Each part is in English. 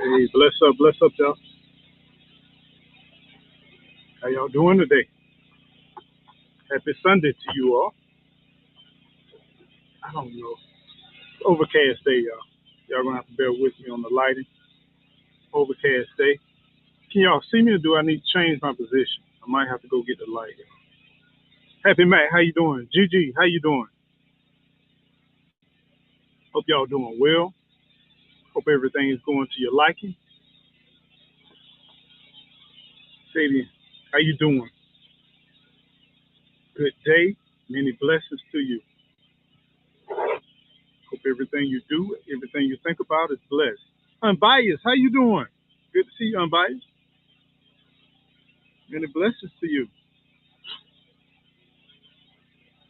Hey, bless up, y'all. How y'all doing today? Happy Sunday to you all. I don't know. Overcast day, y'all. Y'all gonna have to bear with me on the lighting. Overcast day. Can y'all see me or do I need to change my position? I might have to go get the light. Happy Matt, how you doing? GG, how you doing? Hope y'all doing well. Hope everything is going to your liking. Sadie, how you doing? Good day. Many blessings to you. Hope everything you do, everything you think about is blessed. Unbiased, how you doing? Good to see you, Unbiased. Many blessings to you.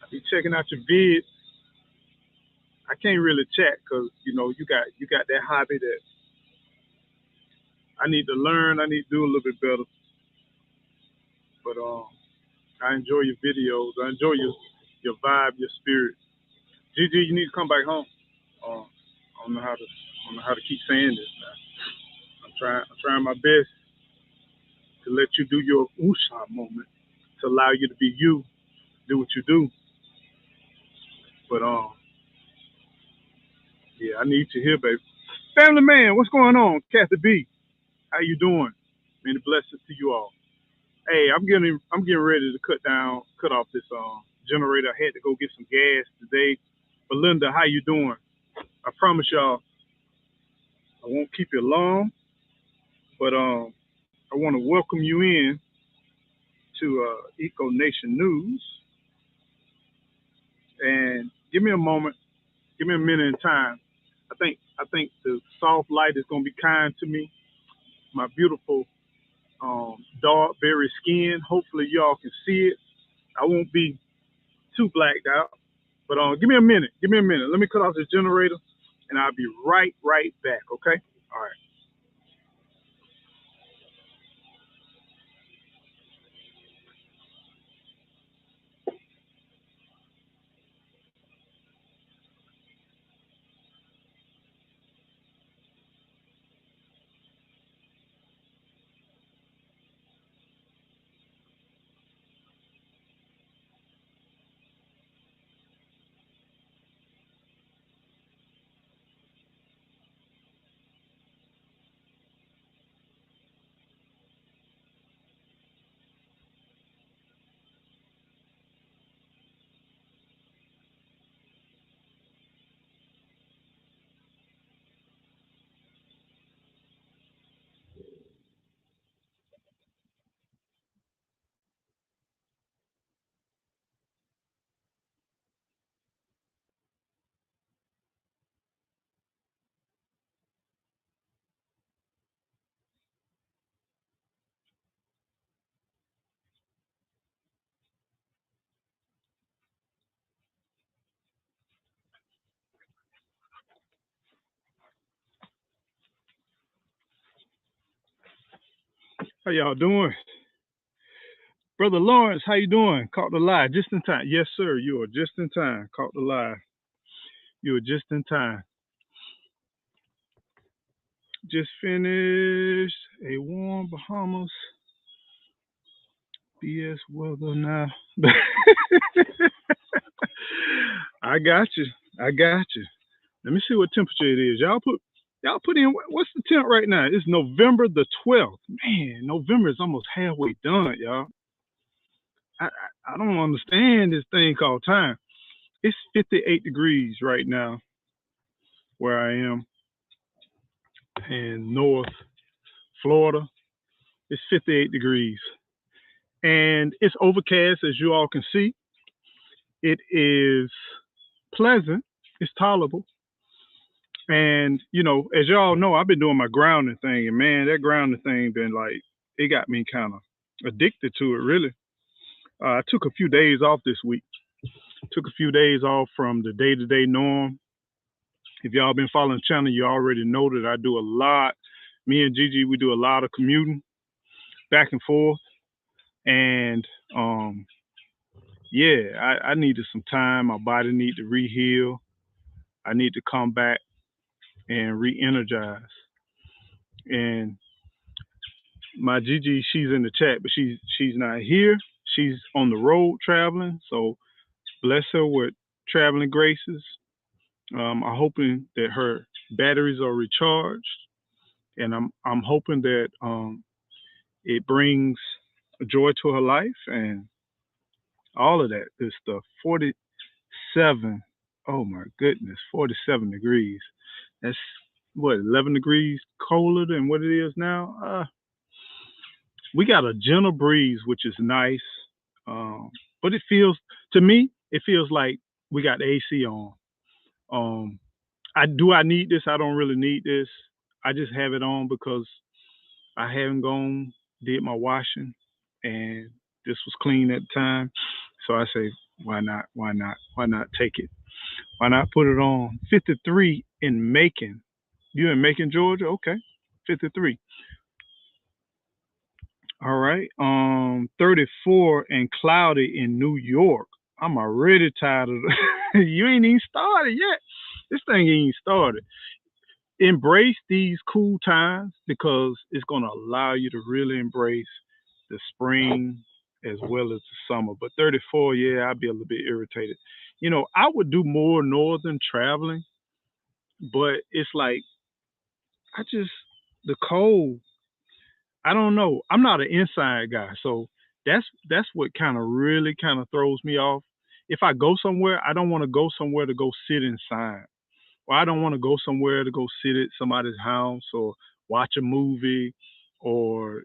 I be checking out your vids. I can't really chat because you got that hobby that I need to learn. I need to do a little bit better. But I enjoy your videos. I enjoy your vibe, your spirit. GG, you need to come back home. I don't know how to keep saying this now. I'm trying my best to let you do your Usha moment to allow you to be you, do what you do. But yeah, I need you here, baby. Family man, what's going on? Kathy B, how you doing? Many blessings to you all. Hey, I'm getting ready to cut off this generator. I had to go get some gas today. Belinda, how you doing? I promise y'all I won't keep you long, but I want to welcome you in to Eco Nation News. And give me a moment, give me a minute in time. I think the soft light is gonna be kind to me. My beautiful dark berry skin. Hopefully y'all can see it. I won't be too blacked out. But give me a minute. Give me a minute. Let me cut off this generator, and I'll be right back. Okay. All right. How y'all doing, brother Lawrence? How you doing? Caught the lie just in time. Yes, sir. You are just in time. Caught the lie. You are just in time. Just finished a warm Bahamas BS weather now. I got you. I got you. Let me see what temperature it is. Y'all put in what's the temp right now? It's November the 12th. Man, November is almost halfway done, y'all. I don't understand this thing called time. It's 58 degrees right now where I am in North Florida. It's 58 degrees. And it's overcast, as you all can see. It is pleasant. It's tolerable. And, as y'all know, I've been doing my grounding thing. And, man, that grounding thing been like, it got me kind of addicted to it, really. I took a few days off this week. Took a few days off from the day-to-day norm. If y'all been following the channel, you already know that I do a lot. Me and Gigi, we do a lot of commuting back and forth. And yeah, I needed some time. My body need to reheal. I need to come back and re-energize. And my Gigi, she's in the chat, but she's not here. She's on the road traveling, so bless her with traveling graces. I'm hoping that her batteries are recharged, and I'm hoping that it brings joy to her life and all of that good stuff. 47. Oh my goodness, 47 degrees. That's what 11 degrees colder than what it is now. We got a gentle breeze, which is nice, um, but it feels to me it feels like we got the AC on. Um, I need this? I don't really need this. I just have it on because I haven't gone did my washing, and this was clean at the time. So I say, why not? Why not? Why not take it? Why not put it on? 53 in Macon. You in Macon, Georgia? Okay, 53. All right. 34 and cloudy in New York. I'm already tired of you ain't even started yet. This thing ain't started. Embrace these cool times because it's going to allow you to really embrace the spring as well as the summer. But 34, yeah, I'd be a little bit irritated. I would do more northern traveling, but it's like I just the cold. I don't know. I'm not an inside guy, so that's what kind of really kind of throws me off. If I go somewhere, I don't want to go somewhere to go sit inside. Or I don't want to go somewhere to go sit at somebody's house or watch a movie or,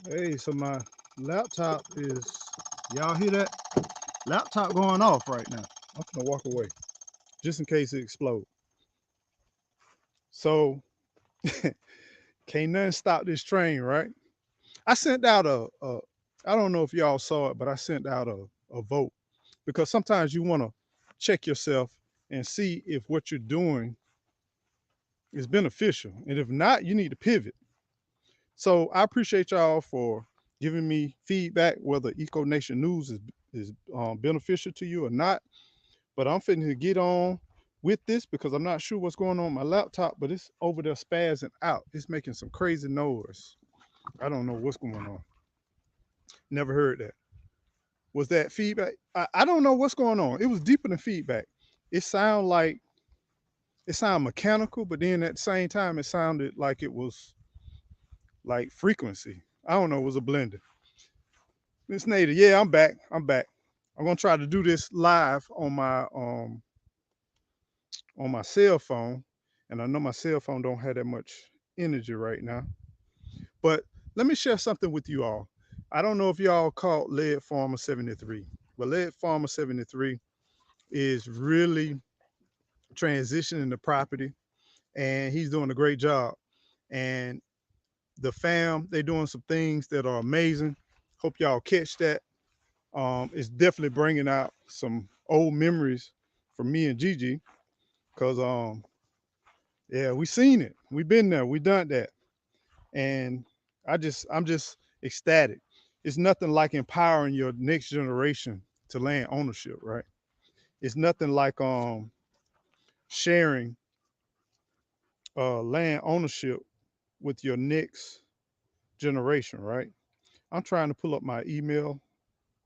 hey, so my laptop is, y'all hear that? Laptop going off right now. I'm gonna walk away just in case it explodes. So can't nothing stop this train, right? I sent out I don't know if y'all saw it, but I sent out a vote because sometimes you want to check yourself and see if what you're doing is beneficial. And if not, you need to pivot. So I appreciate y'all for giving me feedback whether Eco Nation News is beneficial to you or not. But I'm fitting to get on with this because I'm not sure what's going on with my laptop, but it's over there spazzing out. It's making some crazy noise. I don't know what's going on. Never heard that. Was that feedback? I don't know what's going on. It was deeper than feedback. It sounded like it sounded mechanical, but then at the same time, it sounded like it was like frequency. I don't know. It was a blender. Miss Nader, yeah, I'm back. I'm back. I'm gonna try to do this live on my on my cell phone, and I know my cell phone don't have that much energy right now. But let me share something with you all. I don't know if y'all caught Lead Farmer 73, but Lead Farmer 73 is really transitioning the property, and he's doing a great job. And the fam, they're doing some things that are amazing. Hope y'all catch that. It's definitely bringing out some old memories for me and Gigi, cause yeah, we seen it. We been there. We done that. And I'm just ecstatic. It's nothing like empowering your next generation to land ownership, right? It's nothing like sharing land ownership with your next generation, right? I'm trying to pull up my email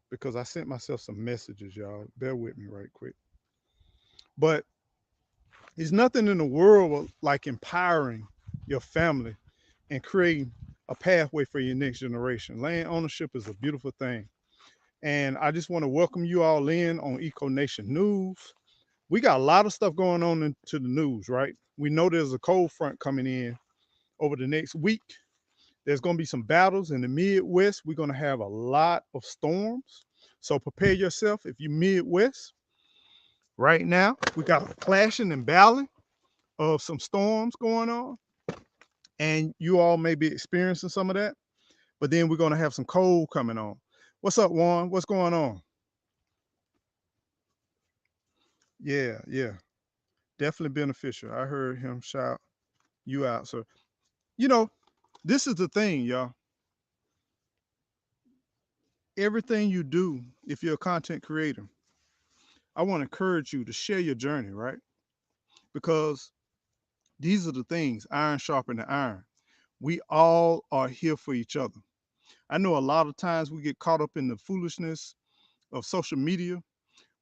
because I sent myself some messages, y'all. Bear with me right quick. But there's nothing in the world like empowering your family and creating a pathway for your next generation. Land ownership is a beautiful thing. And I just want to welcome you all in on Eco Nation News. We got a lot of stuff going on into the news, right? We know there's a cold front coming in over the next week. There's going to be some battles in the Midwest. We're going to have a lot of storms. So prepare yourself if you're Midwest. Right now, we got a clashing and battling of some storms going on. And you all may be experiencing some of that. But then we're going to have some cold coming on. What's up, Juan? What's going on? Yeah, yeah. Definitely beneficial. I heard him shout you out. So, you know, this is the thing, y'all. Everything you do, if you're a content creator, I want to encourage you to share your journey, right? Because these are the things, iron sharpening iron. We all are here for each other. I know a lot of times we get caught up in the foolishness of social media.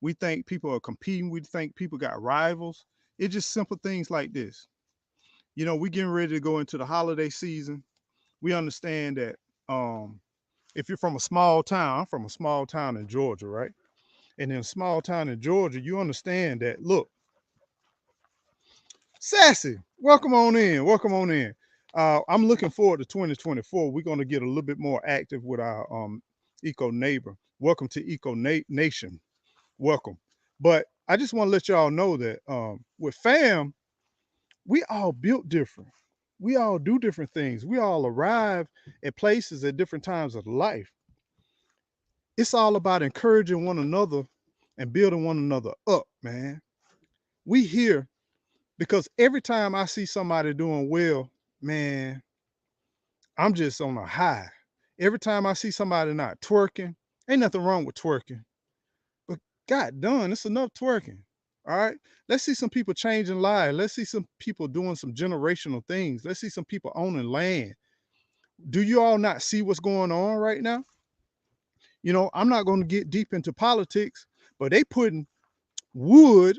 We think people are competing. We think people got rivals. It's just simple things like this. You know, we getting ready to go into the holiday season. We understand that if you're from a small town, I'm from a small town in Georgia, right? And in a small town in Georgia, you understand that, look, Sassy, welcome on in. Welcome on in. I'm looking forward to 2024. We're going to get a little bit more active with our Eco Neighbor. Welcome to Nation. Welcome. But I just want to let y'all know that with fam, we all built different. We all do different things. We all arrive at places at different times of life. It's all about encouraging one another and building one another up, man. We here because every time I see somebody doing well, man, I'm just on a high. Every time I see somebody not twerking, ain't nothing wrong with twerking, but God done, it's enough twerking. All right. Let's see some people changing lives. Let's see some people doing some generational things. Let's see some people owning land. Do you all not see what's going on right now? You know, I'm not going to get deep into politics, but they putting wood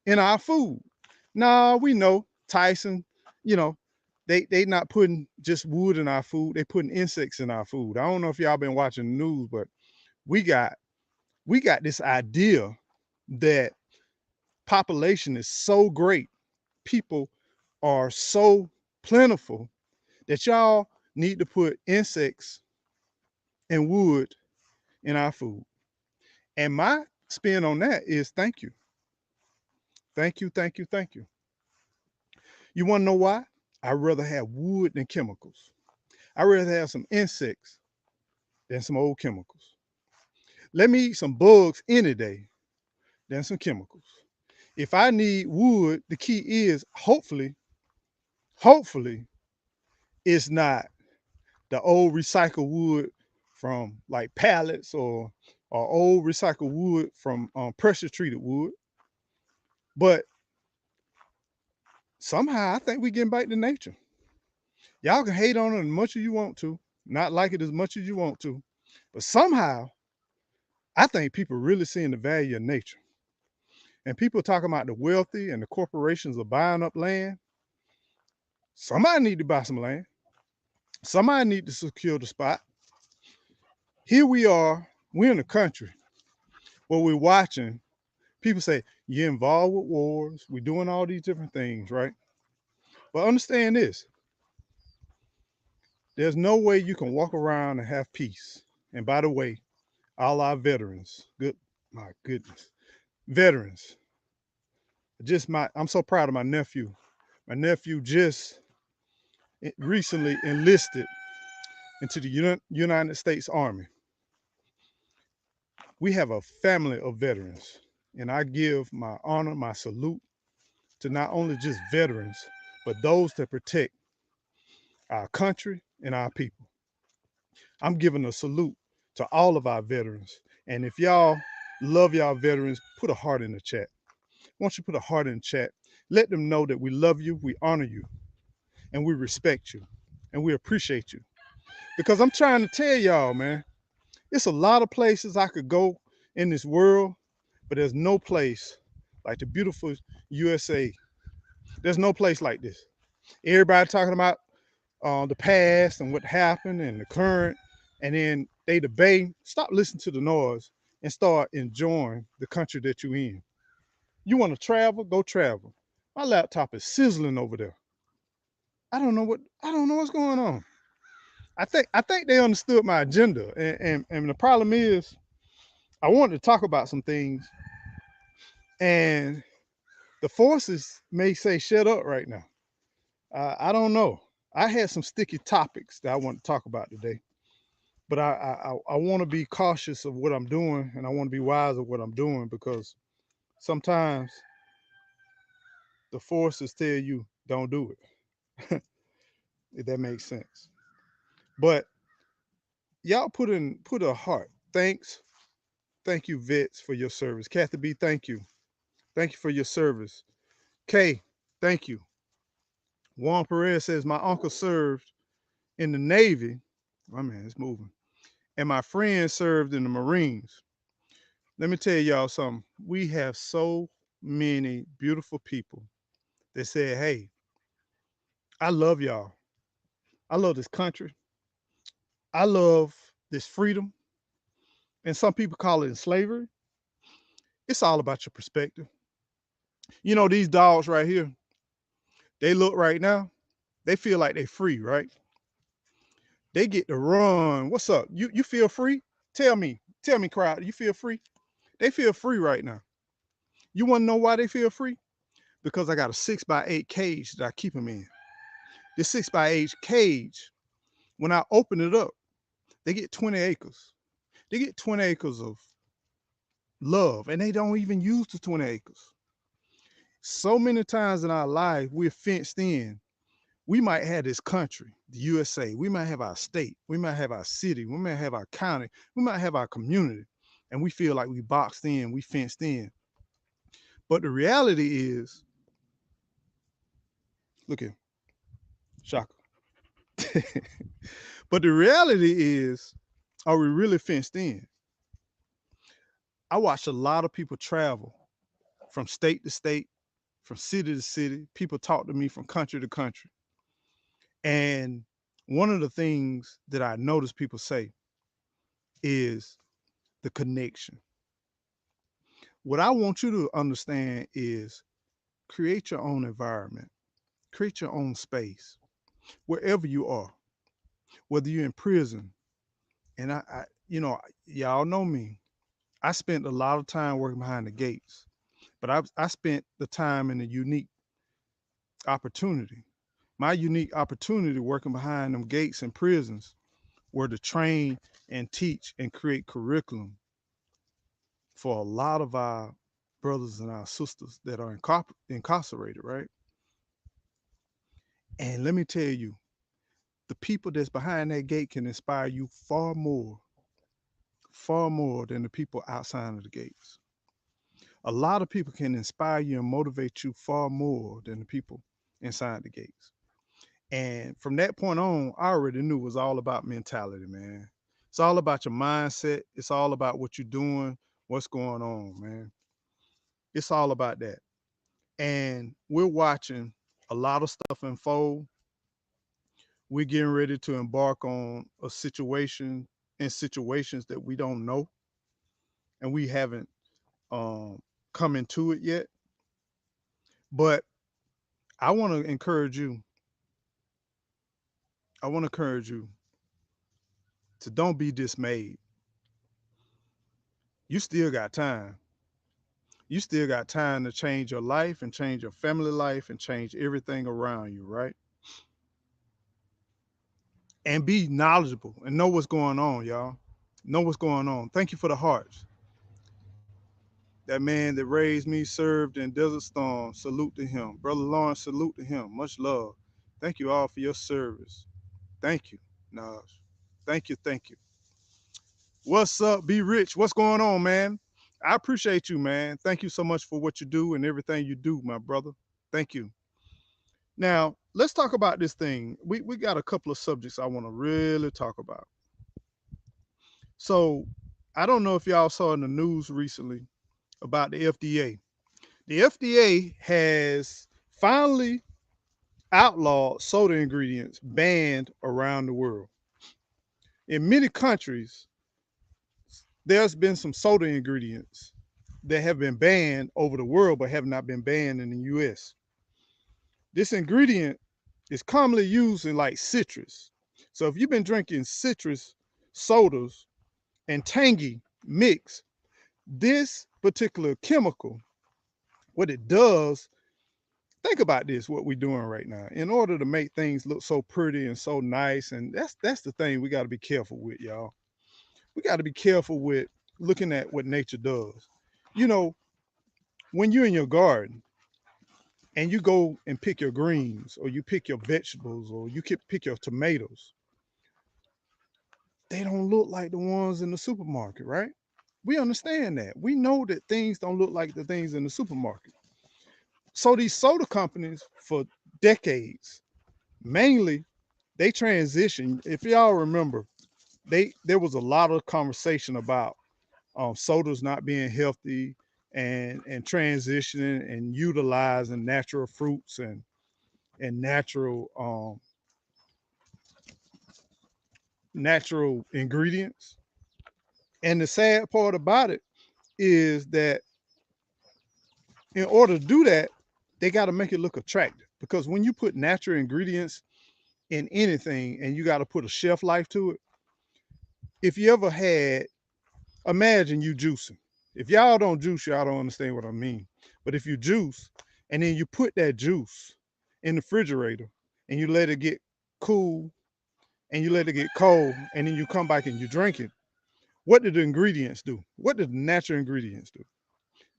in our food. Now we know Tyson, you know, they not putting just wood in our food, they putting insects in our food. I don't know if y'all been watching the news, but we got we got this idea that population is so great, people are so plentiful that y'all need to put insects and wood in our food. And my spin on that is thank you. Thank you, thank you, thank you. You want to know why? I'd rather have wood than chemicals. I'd rather have some insects than some old chemicals. Let me eat some bugs any day than some chemicals. If I need wood, the key is hopefully, it's not the old recycled wood from like pallets or old recycled wood from pressure treated wood. But somehow I think we getting back to nature. Y'all can hate on it as much as you want to, not like it as much as you want to, but somehow I think people really seeing the value of nature. And people talking about the wealthy and the corporations are buying up land. Somebody need to buy some land. Somebody need to secure the spot. Here we are, we're in a country where we're watching people say, You're involved with wars. We're doing all these different things, right? But understand this: there's no way you can walk around and have peace. And by the way, all our veterans, my goodness, veterans. I'm so proud of my nephew. My nephew just recently enlisted into the United States Army. We have a family of veterans, and I give my honor, my salute to not only just veterans, but those that protect our country and our people. I'm giving a salute to all of our veterans. And if y'all love y'all veterans, put a heart in the chat. Won't you put a heart in the chat? Let them know that we love you, we honor you, and we respect you, and we appreciate you. Because I'm trying to tell y'all, man, it's a lot of places I could go in this world, but there's no place like the beautiful USA. There's no place like this. Everybody talking about the past and what happened and the current, and then they debate. Stop listening to the noise and start enjoying the country that you're in. You want to travel? Go travel. My laptop is sizzling over there. I don't know what's going on. I think they understood my agenda, and the problem is I wanted to talk about some things, and the forces may say shut up right now. I don't know. I had some sticky topics that I want to talk about today, but I want to be cautious of what I'm doing, and I want to be wise of what I'm doing because sometimes the forces tell you don't do it. If that makes sense. But y'all put a heart. Thank you, vets, for your service. Kathy B, thank you for your service. Kay, thank you. Juan Perez says my uncle served in the Navy. My man, it's moving. And my friend served in the Marines. Let me tell y'all something. We have so many beautiful people that said, hey, I love y'all. I love this country. I love this freedom. And some people call it slavery. It's all about your perspective. You know, these dogs right here, they look right now, they feel like they free, right? They get to run. What's up? You feel free? Tell me, crowd, you feel free? They feel free right now. You want to know why they feel free? Because I got a 6x8 cage that I keep them in. This 6x8 cage, when I open it up, they get 20 acres. They get 20 acres of love, and they don't even use the 20 acres. So many times in our life, we're fenced in. We might have this country, the USA. We might have our state. We might have our city. We might have our county. We might have our community. And we feel like we boxed in, we fenced in. But the reality is, look here, shocker. But the reality is, are we really fenced in? I watch a lot of people travel from state to state, from city to city. People talk to me from country to country. And one of the things that I notice people say is the connection. What I want you to understand is create your own environment, create your own space, wherever you are, whether you're in prison. And y'all know me. I spent a lot of time working behind the gates, but I spent the time in a unique opportunity. My unique opportunity working behind them gates in prisons were to train and teach and create curriculum for a lot of our brothers and our sisters that are incarcerated, right? And let me tell you, the people that's behind that gate can inspire you far more than the people outside of the gates. A lot of people can inspire you and motivate you far more than the people inside the gates. And from that point on, I already knew it was all about mentality, man. It's all about your mindset. It's all about what you're doing, what's going on, man. It's all about that. And we're watching a lot of stuff unfold. We're getting ready to embark on a situations that we don't know and we haven't come into it yet. But I want to encourage you. I want to encourage you to don't be dismayed. You still got time. You still got time to change your life and change your family life and change everything around you, right? And be knowledgeable and know what's going on, y'all. Know what's going on. Thank you for the hearts. That man that raised me served in Desert Storm. Salute to him. Brother Lawrence, salute to him. Much love. Thank you all for your service. Thank you, Nas. Thank you, thank you. What's up, Be Rich? What's going on, man? I appreciate you, man. Thank you so much for what you do and everything you do, my brother. Thank you. Now, let's talk about this thing. We got a couple of subjects I want to really talk about. So, I don't know if y'all saw in the news recently about the FDA. The FDA has finally outlawed soda ingredients banned around the world. In many countries, there's been some soda ingredients that have been banned over the world but have not been banned in the US. This ingredient is commonly used in like citrus. So if you've been drinking citrus sodas and tangy mix, this particular chemical, what it does, think about this, what we're doing right now. In order to make things look so pretty and so nice, and that's the thing we got to be careful with, y'all. We got to be careful with looking at what nature does. You know, when you're in your garden and you go and pick your greens or you pick your vegetables or you can pick your tomatoes, they don't look like the ones in the supermarket, right? We understand that. We know that things don't look like the things in the supermarket. So these soda companies for decades, mainly they transitioned. If y'all remember, there was a lot of conversation about sodas not being healthy and transitioning and utilizing natural fruits and natural ingredients. And the sad part about it is that in order to do that, they got to make it look attractive. Because when you put natural ingredients in anything and you got to put a shelf life to it, if you ever had, imagine you juicing. If y'all don't juice, y'all don't understand what I mean. But if you juice and then you put that juice in the refrigerator and you let it get cool and you let it get cold and then you come back and you drink it, what did the ingredients do? What did the natural ingredients do?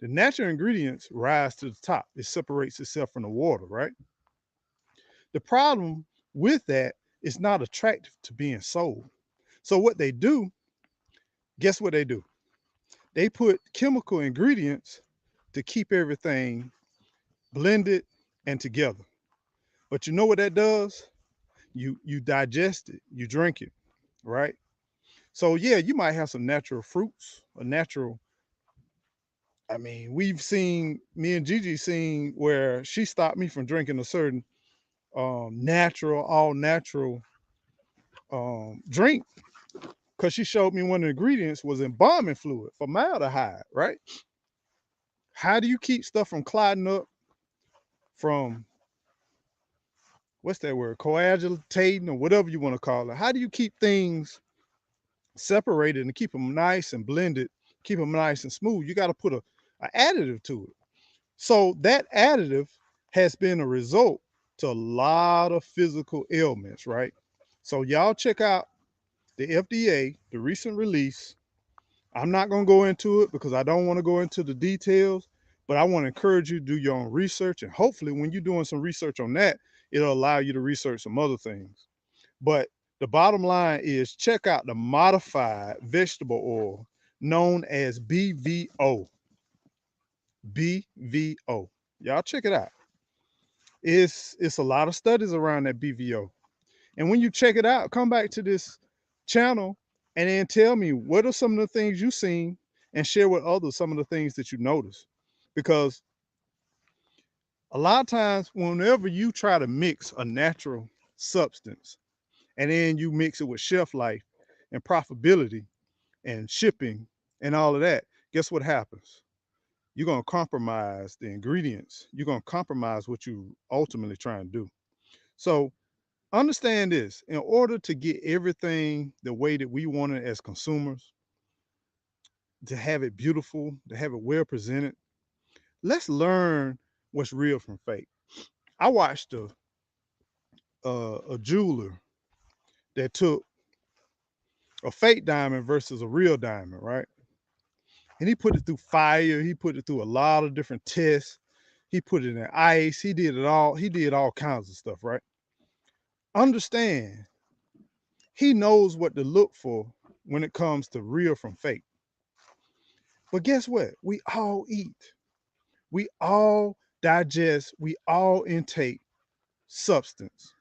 The natural ingredients rise to the top. It separates itself from the water, right? The problem with that is not attractive to being sold. So what they do, guess what they do? They put chemical ingredients to keep everything blended and together. But you know what that does? You digest it, you drink it, right? So yeah, you might have some natural fruits, a natural. I mean, we've seen me and Gigi seen where she stopped me from drinking a certain natural, all natural drink because she showed me one of the ingredients was embalming fluid, formaldehyde, right? How do you keep stuff from clotting up, from what's that word, coagulating or whatever you want to call it? How do you keep things separated and keep them nice and blended, keep them nice and smooth? You got to put a additive to it. So that additive has been a result to a lot of physical ailments, right? So y'all check out the FDA, the recent release. I'm not going to go into it because I don't want to go into the details, but I want to encourage you to do your own research. And hopefully, when you're doing some research on that, it'll allow you to research some other things. But the bottom line is check out the modified vegetable oil known as BVO. BVO. Y'all check it out. It's a lot of studies around that BVO. And when you check it out, come back to this channel and then tell me what are some of the things you've seen and share with others some of the things that you notice. Because a lot of times, whenever you try to mix a natural substance and then you mix it with shelf life and profitability and shipping and all of that, guess what happens? you're going to compromise the ingredients. You're going to compromise what you ultimately trying to do. So understand this: in order to get everything the way that we want it as consumers, to have it beautiful, to have it well presented, let's learn what's real from fake. I watched a jeweler that took a fake diamond versus a real diamond, right? And he put it through fire. He put it through a lot of different tests. He put it in ice. He did it all. He did all kinds of stuff, right? Understand, he knows what to look for when it comes to real from fake. But guess what? We all eat. We all digest. We all intake substance.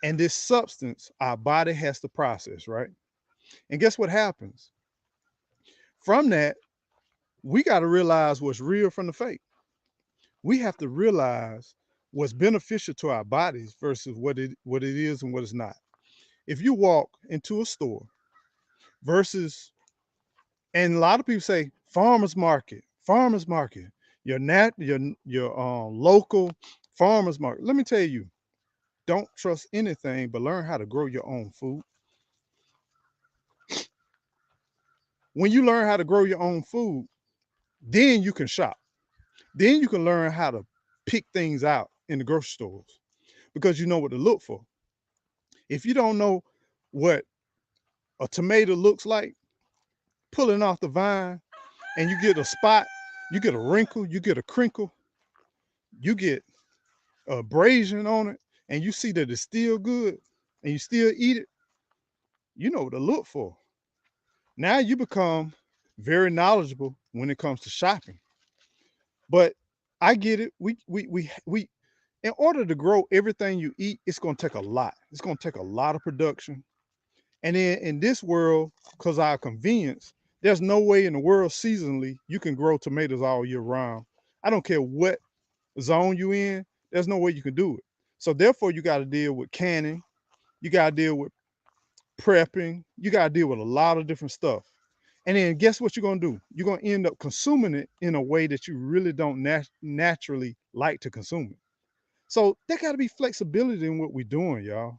And this substance, our body has to process, right? And guess what happens? From that, we got to realize what's real from the fake. We have to realize what's beneficial to our bodies versus what it is and what it's not. If you walk into a store versus, and a lot of people say farmers market, your local farmers market. Let me tell you, don't trust anything, but learn how to grow your own food. When you learn how to grow your own food, then you can shop. Then you can learn how to pick things out in the grocery stores because you know what to look for. If you don't know what a tomato looks like pulling off the vine, and you get a spot, you get a wrinkle, you get a crinkle, you get abrasion on it, and you see that it's still good and you still eat it, you know what to look for. Now you become very knowledgeable when it comes to shopping. But I get it. We in order to grow everything you eat, it's gonna take a lot. It's gonna take a lot of production. And then in this world, because our convenience, there's no way in the world seasonally you can grow tomatoes all year round. I don't care what zone you in, there's no way you can do it. So therefore, you got to deal with canning, you got to deal with prepping, you got to deal with a lot of different stuff. And then guess what you're gonna do? You're gonna end up consuming it in a way that you really don't naturally like to consume it. So there got to be flexibility in what we're doing, y'all.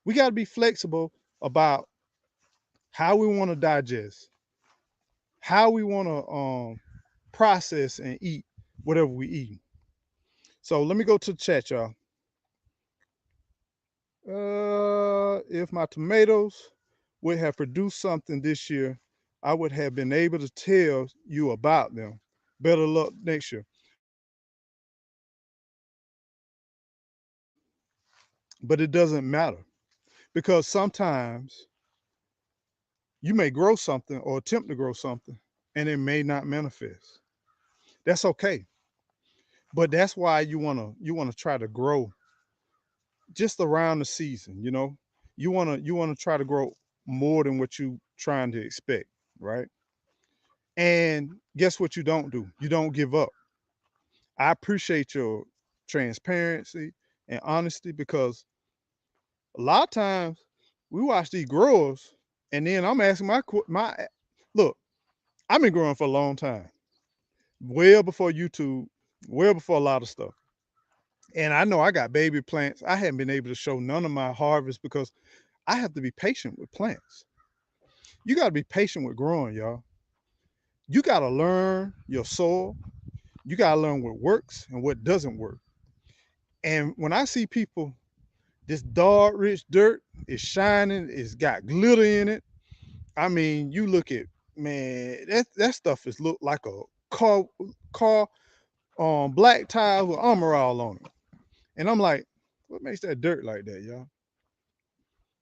We got to be flexible about how we want to digest, how we want to process and eat whatever we eat. So let me go to the chat, y'all. If my tomatoes would have produced something this year, I would have been able to tell you about them. Better luck next year. But it doesn't matter because sometimes you may grow something or attempt to grow something and it may not manifest. That's okay. But that's why you wanna try to grow just around the season, you know. You wanna try to grow more than what you trying to expect, right? And guess what you don't do? You don't give up. I appreciate your transparency and honesty because a lot of times we watch these growers and then I'm asking my look, I've been growing for a long time, well before YouTube, well before a lot of stuff. And I know I got baby plants. I haven't been able to show none of my harvest because I have to be patient with plants. You got to be patient with growing, y'all. You got to learn your soil. You got to learn what works and what doesn't work. And when I see people, this dark, rich dirt is shining, it's got glitter in it. I mean, you look at, man, that stuff is look like a car black tires with armor all on it. And I'm like, what makes that dirt like that, y'all?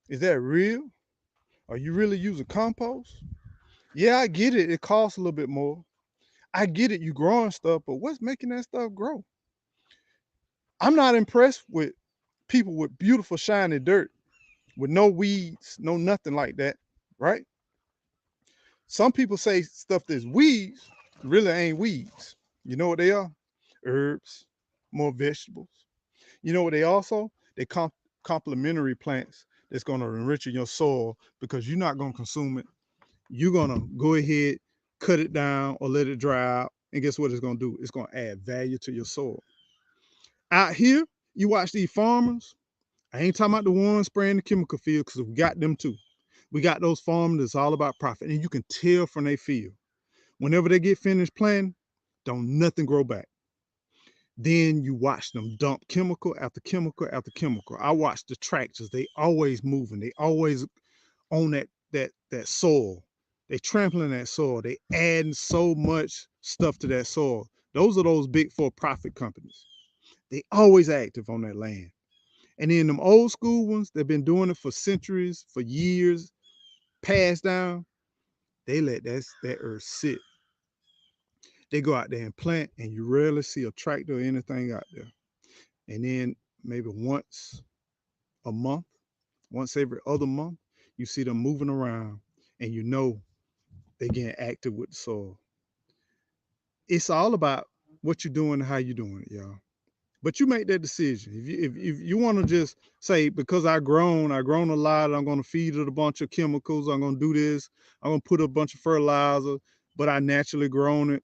Is that real? Are you really using compost? Yeah, I get it. It costs a little bit more. I get it. You growing stuff, but what's making that stuff grow? I'm not impressed with people with beautiful shiny dirt with no weeds, no nothing like that, right? Some people say stuff that's weeds really ain't weeds. You know what they are? Herbs, more vegetables. You know what they also? They complementary plants that's going to enrich your soil because you're not going to consume it. You're going to go ahead, cut it down or let it dry out And guess what it's gonna do? It's gonna add value to your soil. Out here, you watch these farmers. I ain't talking about the ones spraying the chemical field because we got them too. We got those farmers that's all about profit, and you can tell from their field. Whenever they get finished planting, don't nothing grow back. Then you watch them dump chemical after chemical after chemical. I watch the tractors; they always moving. They always on that soil. They trampling that soil. They adding so much stuff to that soil. Those are those big for-profit companies. They always active on that land. And then them old school ones, they've been doing it for centuries, for years, passed down. They let that earth sit. They go out there and plant, and you rarely see a tractor or anything out there. And then maybe once a month, once every other month, you see them moving around, and you know they getting active with the soil. It's all about what you're doing and how you're doing it, y'all. But you make that decision. If you want to just say because I grown a lot, I'm going to feed it a bunch of chemicals. I'm going to do this. I'm going to put a bunch of fertilizer, but I naturally grown it.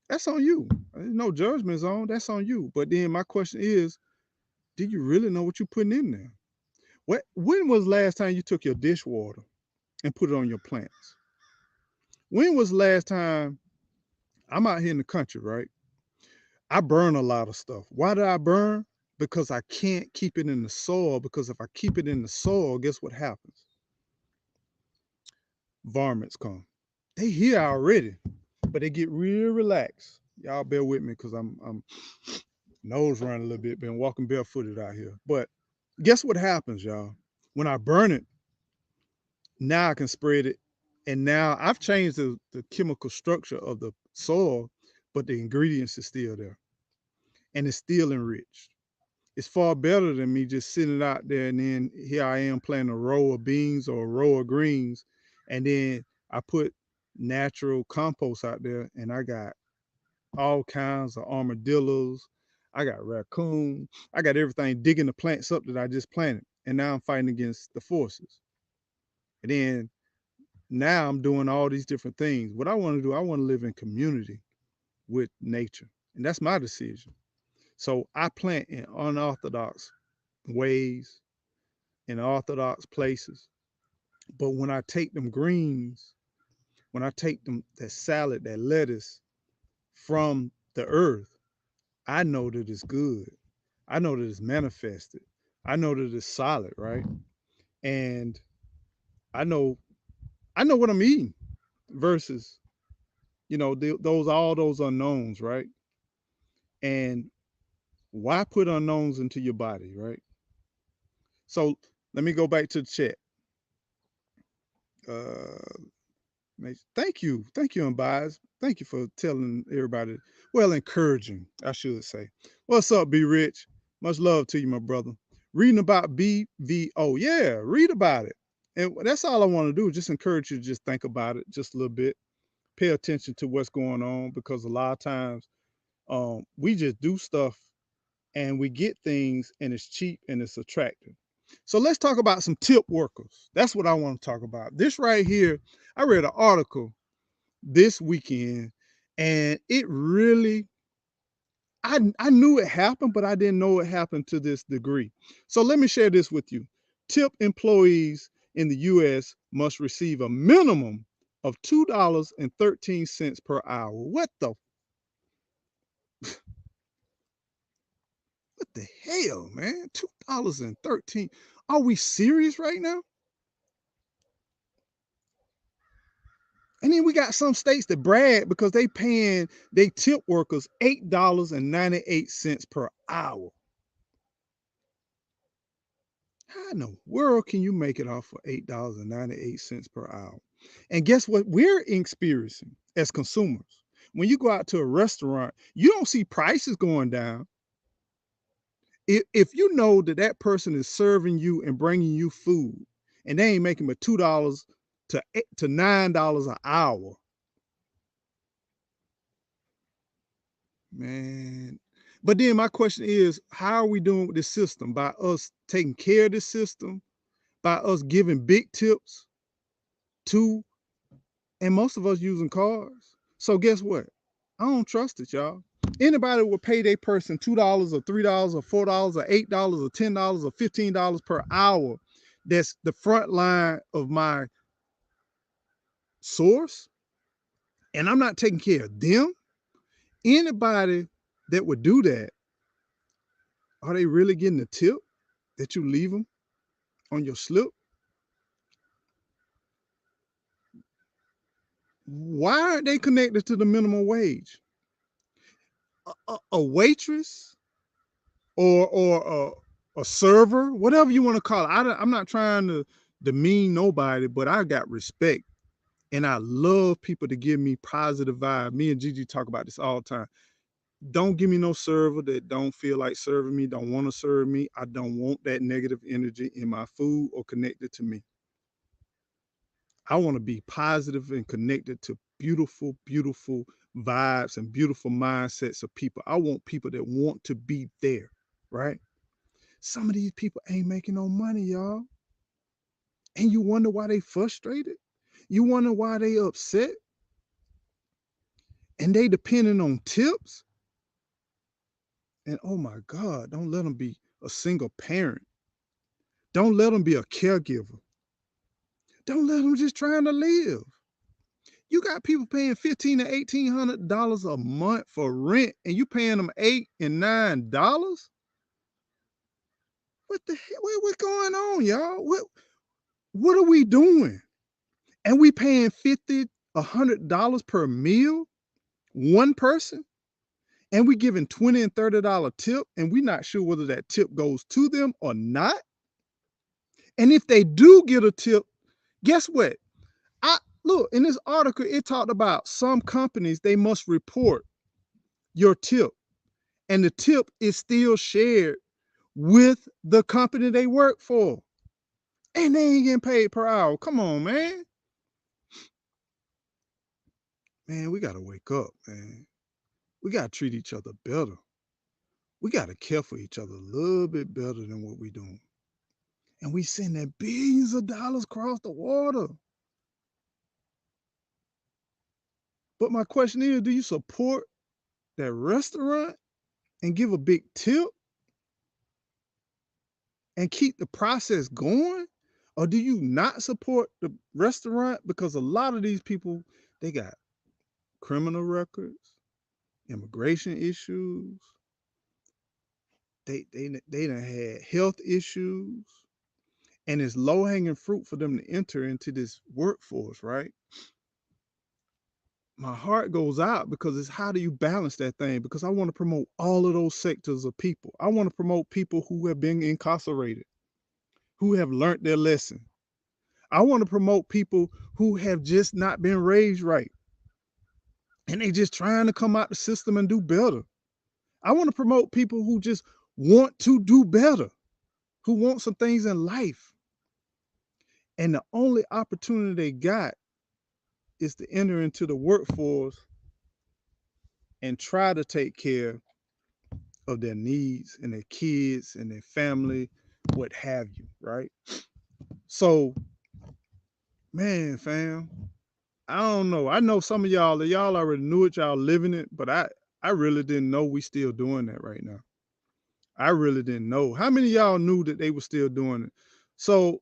That's on you. There's no judgments on. That's on you. But then my question is, do you really know what you're putting in there? When was the last time you took your dishwater and put it on your plants? When was the last time I'm out here in the country, right? I burn a lot of stuff. Why do I burn? Because I can't keep it in the soil. Because if I keep it in the soil, guess what happens? Varmints come. They here already, but they get real relaxed. Y'all bear with me because I'm nose running a little bit. Been walking barefooted out here. But guess what happens, y'all? When I burn it, now I can spread it. And now I've changed the chemical structure of the soil, but the ingredients is still there. And it's still enriched. It's far better than me just sitting out there and then here I am planting a row of beans or a row of greens. And then I put natural compost out there and I got all kinds of armadillos. I got raccoon. I got everything digging the plants up that I just planted. And now I'm fighting against the forces. And then now I'm doing all these different things. What I want to do, I want to live in community with nature. And that's my decision. So I plant in unorthodox ways, in orthodox places. But when I take them greens, when I take them that salad, that lettuce from the earth, I know that it's good. I know that it's manifested. I know that it's solid, right? And I know I know what I'm eating versus those all those unknowns, right? And why put unknowns into your body, right? So let me go back to the chat. Uh, thank you, Unbiased. Thank you for telling everybody. Well, encouraging, I should say. What's up, Be Rich? Much love to you, my brother. Reading about BVO, yeah, read about it, and that's all I want to do. Just encourage you to just think about it just a little bit. Pay attention to what's going on because a lot of times we just do stuff and we get things and it's cheap and it's attractive. So let's talk about some tip workers. That's what I want to talk about. This right here, I read an article this weekend and it really I knew it happened, but I didn't know it happened to this degree. So let me share this with you. Tip employees in the US must receive a minimum of $2.13 per hour. What the hell, man? $2.13. Are we serious right now? And then we got some states that brag because they paying they tip workers $8.98 per hour. How in the world can you make it off for $8.98 per hour? And guess what we're experiencing as consumers? When you go out to a restaurant, you don't see prices going down. If you know that that person is serving you and bringing you food and they ain't making but $2 to $9 an hour, man. But then my question is, how are we doing with this system? By us taking care of this system, by us giving big tips to, and most of us using cards. So guess what? I don't trust it, y'all. Anybody will pay their person $2 or $3 or $4 or $8 or $10 or $15 per hour. That's the front line of my source, and I'm not taking care of them. Anybody that would do that, are they really getting the tip that you leave them on your slip? Why aren't they connected to the minimum wage? A waitress or a server, whatever you want to call it. I'm not trying to demean nobody, but I got respect and I love people to give me positive vibe. Me and Gigi talk about this all the time. Don't give me no server that don't feel like serving me, don't want to serve me. I don't want that negative energy in my food or connected to me. I want to be positive and connected to beautiful, beautiful vibes and beautiful mindsets of people. I want people that want to be there, right? Some of these people ain't making no money, y'all. And you wonder why they frustrated. You wonder why they upset. And they depending on tips. And oh my God, don't let them be a single parent. Don't let them be a caregiver. Don't let them just trying to live. You got people paying $1,500 to $1,800 a month for rent, and you paying them $8 and $9. What the hell? What's going on, y'all? What are we doing? And we paying $50, $100 per meal, one person, and we giving $20 and $30 tip, and we not sure whether that tip goes to them or not. And if they do get a tip, guess what? I look in this article, it talked about some companies they must report your tip, and the tip is still shared with the company they work for, and they ain't getting paid per hour. Come on, man. Man, we gotta wake up, man. We gotta treat each other better. We gotta care for each other a little bit better than what we doing. And we sending billions of dollars across the water. But my question is, do you support that restaurant and give a big tip and keep the process going? Or do you not support the restaurant because a lot of these people, they got criminal records, immigration issues, they done had health issues, and it's low hanging fruit for them to enter into this workforce, right? My heart goes out because it's how do you balance that thing? Because I want to promote all of those sectors of people. I want to promote people who have been incarcerated, who have learned their lesson. I want to promote people who have just not been raised right and they just trying to come out the system and do better. I want to promote people who just want to do better, who want some things in life. And the only opportunity they got is to enter into the workforce and try to take care of their needs and their kids and their family, what have you, right? So, man, fam, I don't know. I know some of y'all already knew it, y'all living it, but I really didn't know we still doing that right now. I really didn't know. How many of y'all knew that they were still doing it? So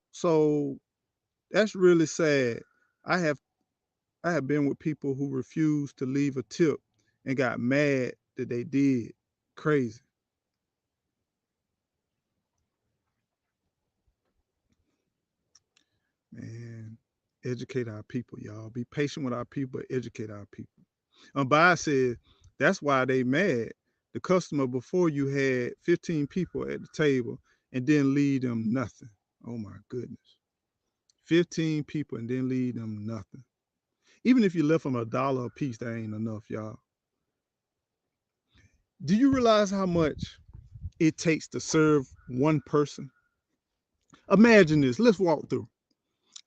that's really sad. I have I have been with people who refused to leave a tip and got mad that they did. Crazy. Man, educate our people, y'all. Be patient with our people, but educate our people. Bai said that's why they mad. The customer before you had 15 people at the table and didn't leave them nothing. Oh my goodness. 15 people and didn't leave them nothing. Even if you left them $1 a piece, that ain't enough, y'all. Do you realize how much it takes to serve one person? Imagine this. Let's walk through.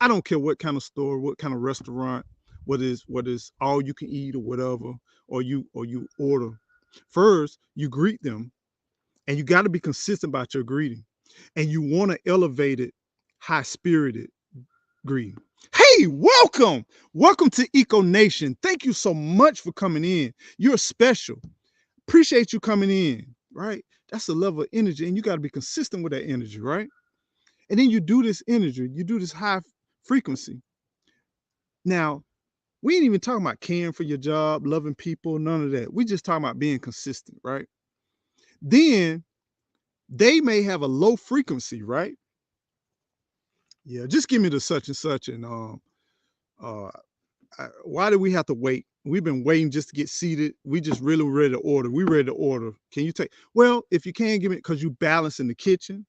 I don't care what kind of store, what kind of restaurant, what is all you can eat or whatever, or you order. First, you greet them, and you got to be consistent about your greeting, and you want to elevate it, high spirited greeting. Hey, welcome. Welcome to Eco Nation. Thank you so much for coming in. You're special. Appreciate you coming in, right? That's the level of energy, and you got to be consistent with that energy, right? And then you do this energy, you do this high frequency. Now, we ain't even talking about caring for your job, loving people, none of that. We just talking about being consistent, right? Then they may have a low frequency, right? Yeah, just give me the such and such, and uh, why do we have to wait? We've been waiting just to get seated. We just really ready to order. We ready to order. Can you take? Well, if you can't give it, because you balance in the kitchen,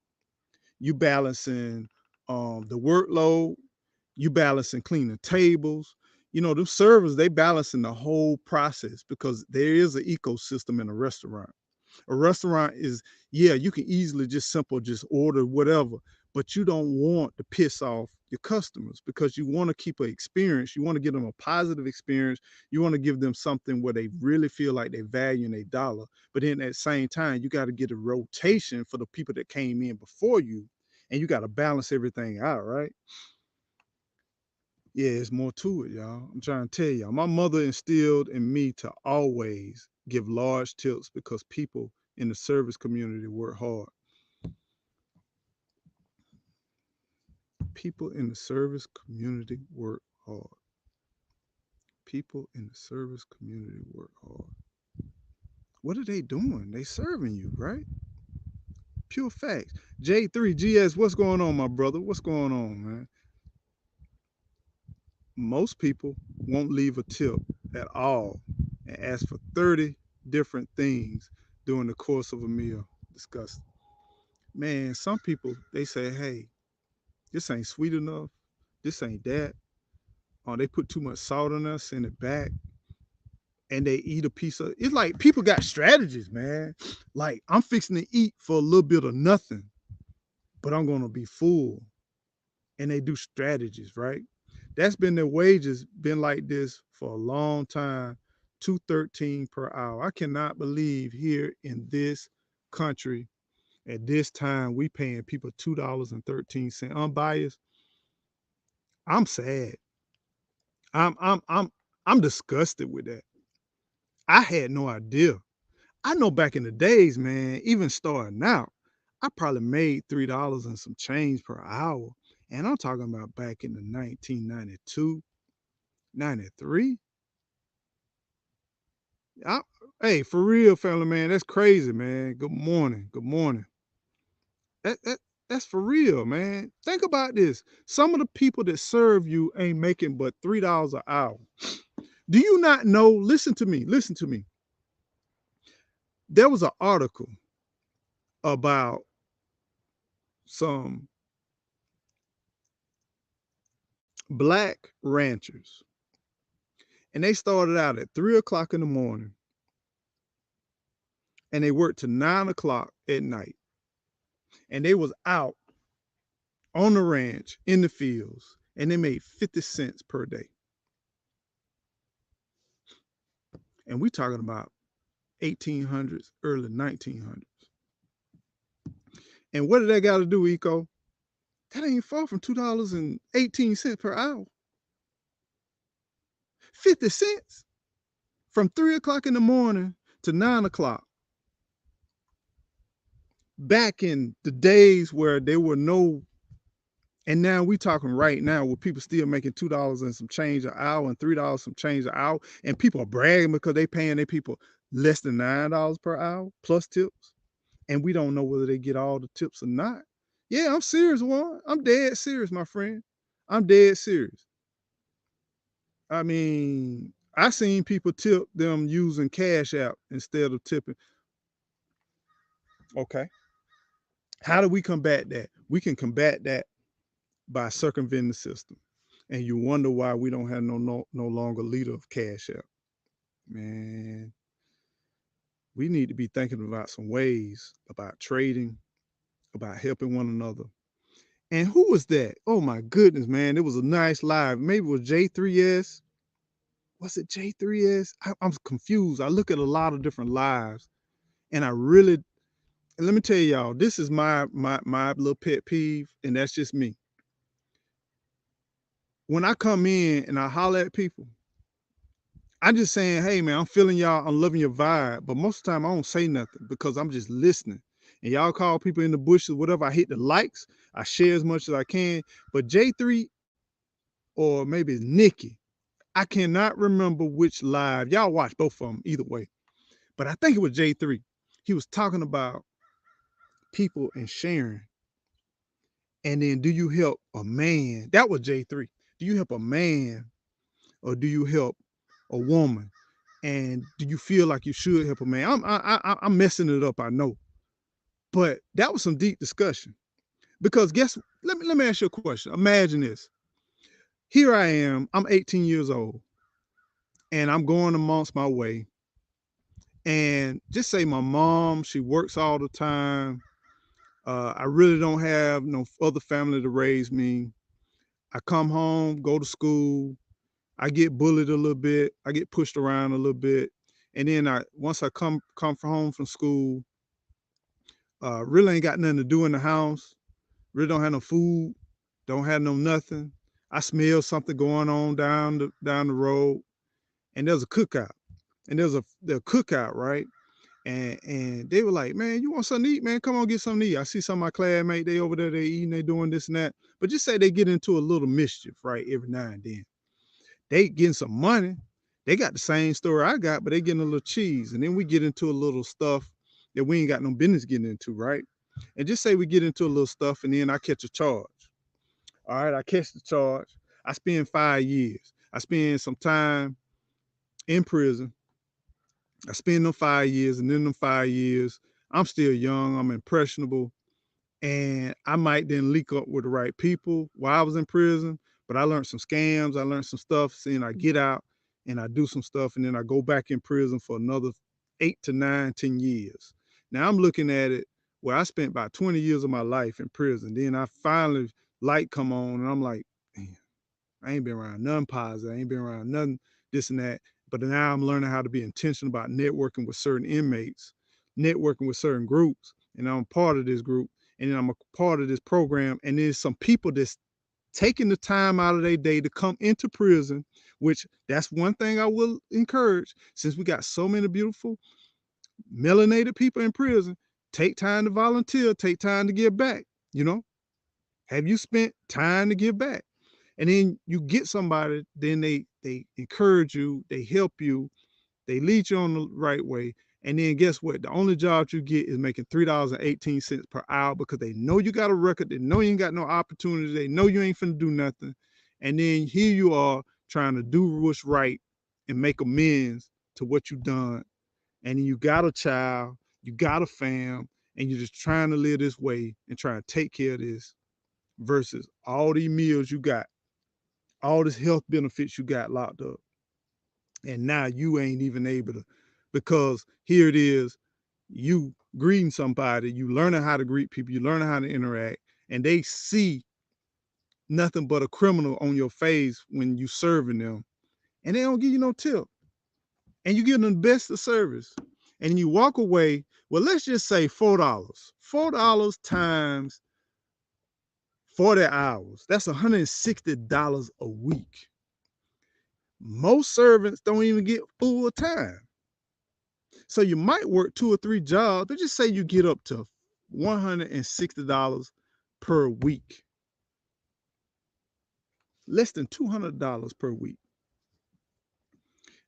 you balancing the workload, you balancing cleaning tables. You know, the servers, they balancing the whole process because there is an ecosystem in a restaurant. A restaurant is, yeah, you can easily just order whatever, but you don't want to piss off your customers because you want to keep an experience. You want to give them a positive experience. You want to give them something where they really feel like they value in a dollar. But then at the same time, you got to get a rotation for the people that came in before you, and you got to balance everything out, right? Yeah, it's more to it, y'all. I'm trying to tell y'all. My mother instilled in me to always give large tips because people in the service community work hard. People in the service community work hard. People in the service community work hard. What are they doing? They serving you, right? Pure facts. J3GS, what's going on, my brother? What's going on, man? Most people won't leave a tip at all and ask for 30 different things during the course of a meal. Disgusting. Man, some people, they say, hey, this ain't sweet enough. This ain't that. Or they put too much salt on us, send it back, and they eat a piece of it's like people got strategies, man. Like I'm fixing to eat for a little bit of nothing, but I'm gonna be full. And they do strategies, right? That's been their wages, been like this for a long time. 213 per hour. I cannot believe here in this country at this time we paying people $2.13 unbiased. I'm sad. I'm disgusted with that. I had no idea. I know back in the days, man, even starting out, I probably made $3 and some change per hour. And I'm talking about back in the 1992, 93. I, hey, for real, family, man, that's crazy, man. Good morning. Good morning. That, that, that's for real, man. Think about this. Some of the people that serve you ain't making but $3 an hour. Do you not know? Listen to me. Listen to me. There was an article about some black ranchers, and they started out at 3 o'clock in the morning, and they worked to 9 o'clock at night, and they was out on the ranch in the fields, and they made 50 cents per day. And we talking about 1800s, early 1900s. And what did that got to do, Eco? That ain't far from $2.18 per hour. 50 cents from 3 o'clock in the morning to 9 o'clock. Back in the days where there were no, and now we talking right now with people still making $2 and some change an hour and $3 some change an hour, and people are bragging because they paying their people less than $9 per hour plus tips, and we don't know whether they get all the tips or not. Yeah, I'm serious, one. I'm dead serious, my friend. I'm dead serious. I mean, I seen people tip them using Cash App instead of tipping. Okay. How do we combat that? We can combat that by circumventing the system. And you wonder why we don't have no longer leader of Cash App. Man, we need to be thinking about some ways about trading, about helping one another. And who was that? Oh my goodness, man. It was a nice live. Maybe it was J3S. Was it J3S? I'm confused. I look at a lot of different lives, and I really, and let me tell y'all, this is my little pet peeve, and that's just me. when I come in and I holler at people, I'm just saying, hey man, I'm feeling y'all, I'm loving your vibe. But most of the time I don't say nothing because I'm just listening. And y'all call people in the bushes, whatever. I hit the likes, I share as much as I can. But J3 or maybe it's Nikki, I cannot remember which live. Y'all watch both of them either way. But I think it was J3. He was talking about people and sharing. And then do you help a man? That was J3. Do you help a man or do you help a woman? And do you feel like you should help a man? I'm messing it up, I know. But that was some deep discussion. Because let me ask you a question. Imagine this. Here I am, I'm 18 years old, and I'm going amongst my way. And just say my mom, she works all the time. I really don't have no other family to raise me. I come home, go to school. I get bullied a little bit. I get pushed around a little bit, and then once I come from home from school, really ain't got nothing to do in the house. Really don't have no food. Don't have no nothing. I smell something going on down the road, and there's a cookout, and there's the cookout, right? And they were like, man, you want something to eat, man? Come on, get something to eat. I see some of my classmates, they over there, they eating, they doing this and that. But just say they get into a little mischief, right? Every now and then. They getting some money. They got the same story I got, but they getting a little cheese. And then we get into a little stuff that we ain't got no business getting into, right? And just say we get into a little stuff and then I catch a charge. All right, I catch the charge. I spend 5 years. I spend some time in prison. I spend them 5 years, and in them 5 years, I'm still young, I'm impressionable, and I might then link up with the right people while I was in prison. But I learned some scams, I learned some stuff. Seeing I get out and I do some stuff, and then I go back in prison for another 8 to 9, 10 years. Now I'm looking at it where I spent about 20 years of my life in prison. Then I finally light come on, and I'm like, man, I ain't been around none positive. I ain't been around nothing this and that. But now I'm learning how to be intentional about networking with certain inmates, networking with certain groups, and I'm part of this group, and then I'm a part of this program. And there's some people that's taking the time out of their day to come into prison, which that's one thing I will encourage. Since we got so many beautiful melanated people in prison, take time to volunteer, take time to give back. You know, have you spent time to give back? And then you get somebody, then they encourage you, they help you, they lead you on the right way. And then guess what? The only job you get is making $3.18 per hour because they know you got a record, they know you ain't got no opportunity, they know you ain't finna do nothing. And then here you are trying to do what's right and make amends to what you done. And then you got a child, you got a fam, and you're just trying to live this way and trying to take care of this versus all these meals you got, all this health benefits you got locked up. And now you ain't even able to, because here it is, you greeting somebody, you learning how to greet people, you learning how to interact, and they see nothing but a criminal on your face when you serving them, and they don't give you no tip. And you give them the best of service. And you walk away, well, let's just say $4. $4 times 40 hours. That's $160 a week. Most servants don't even get full time. So you might work 2 or 3 jobs, but just say you get up to $160 per week, less than $200 per week.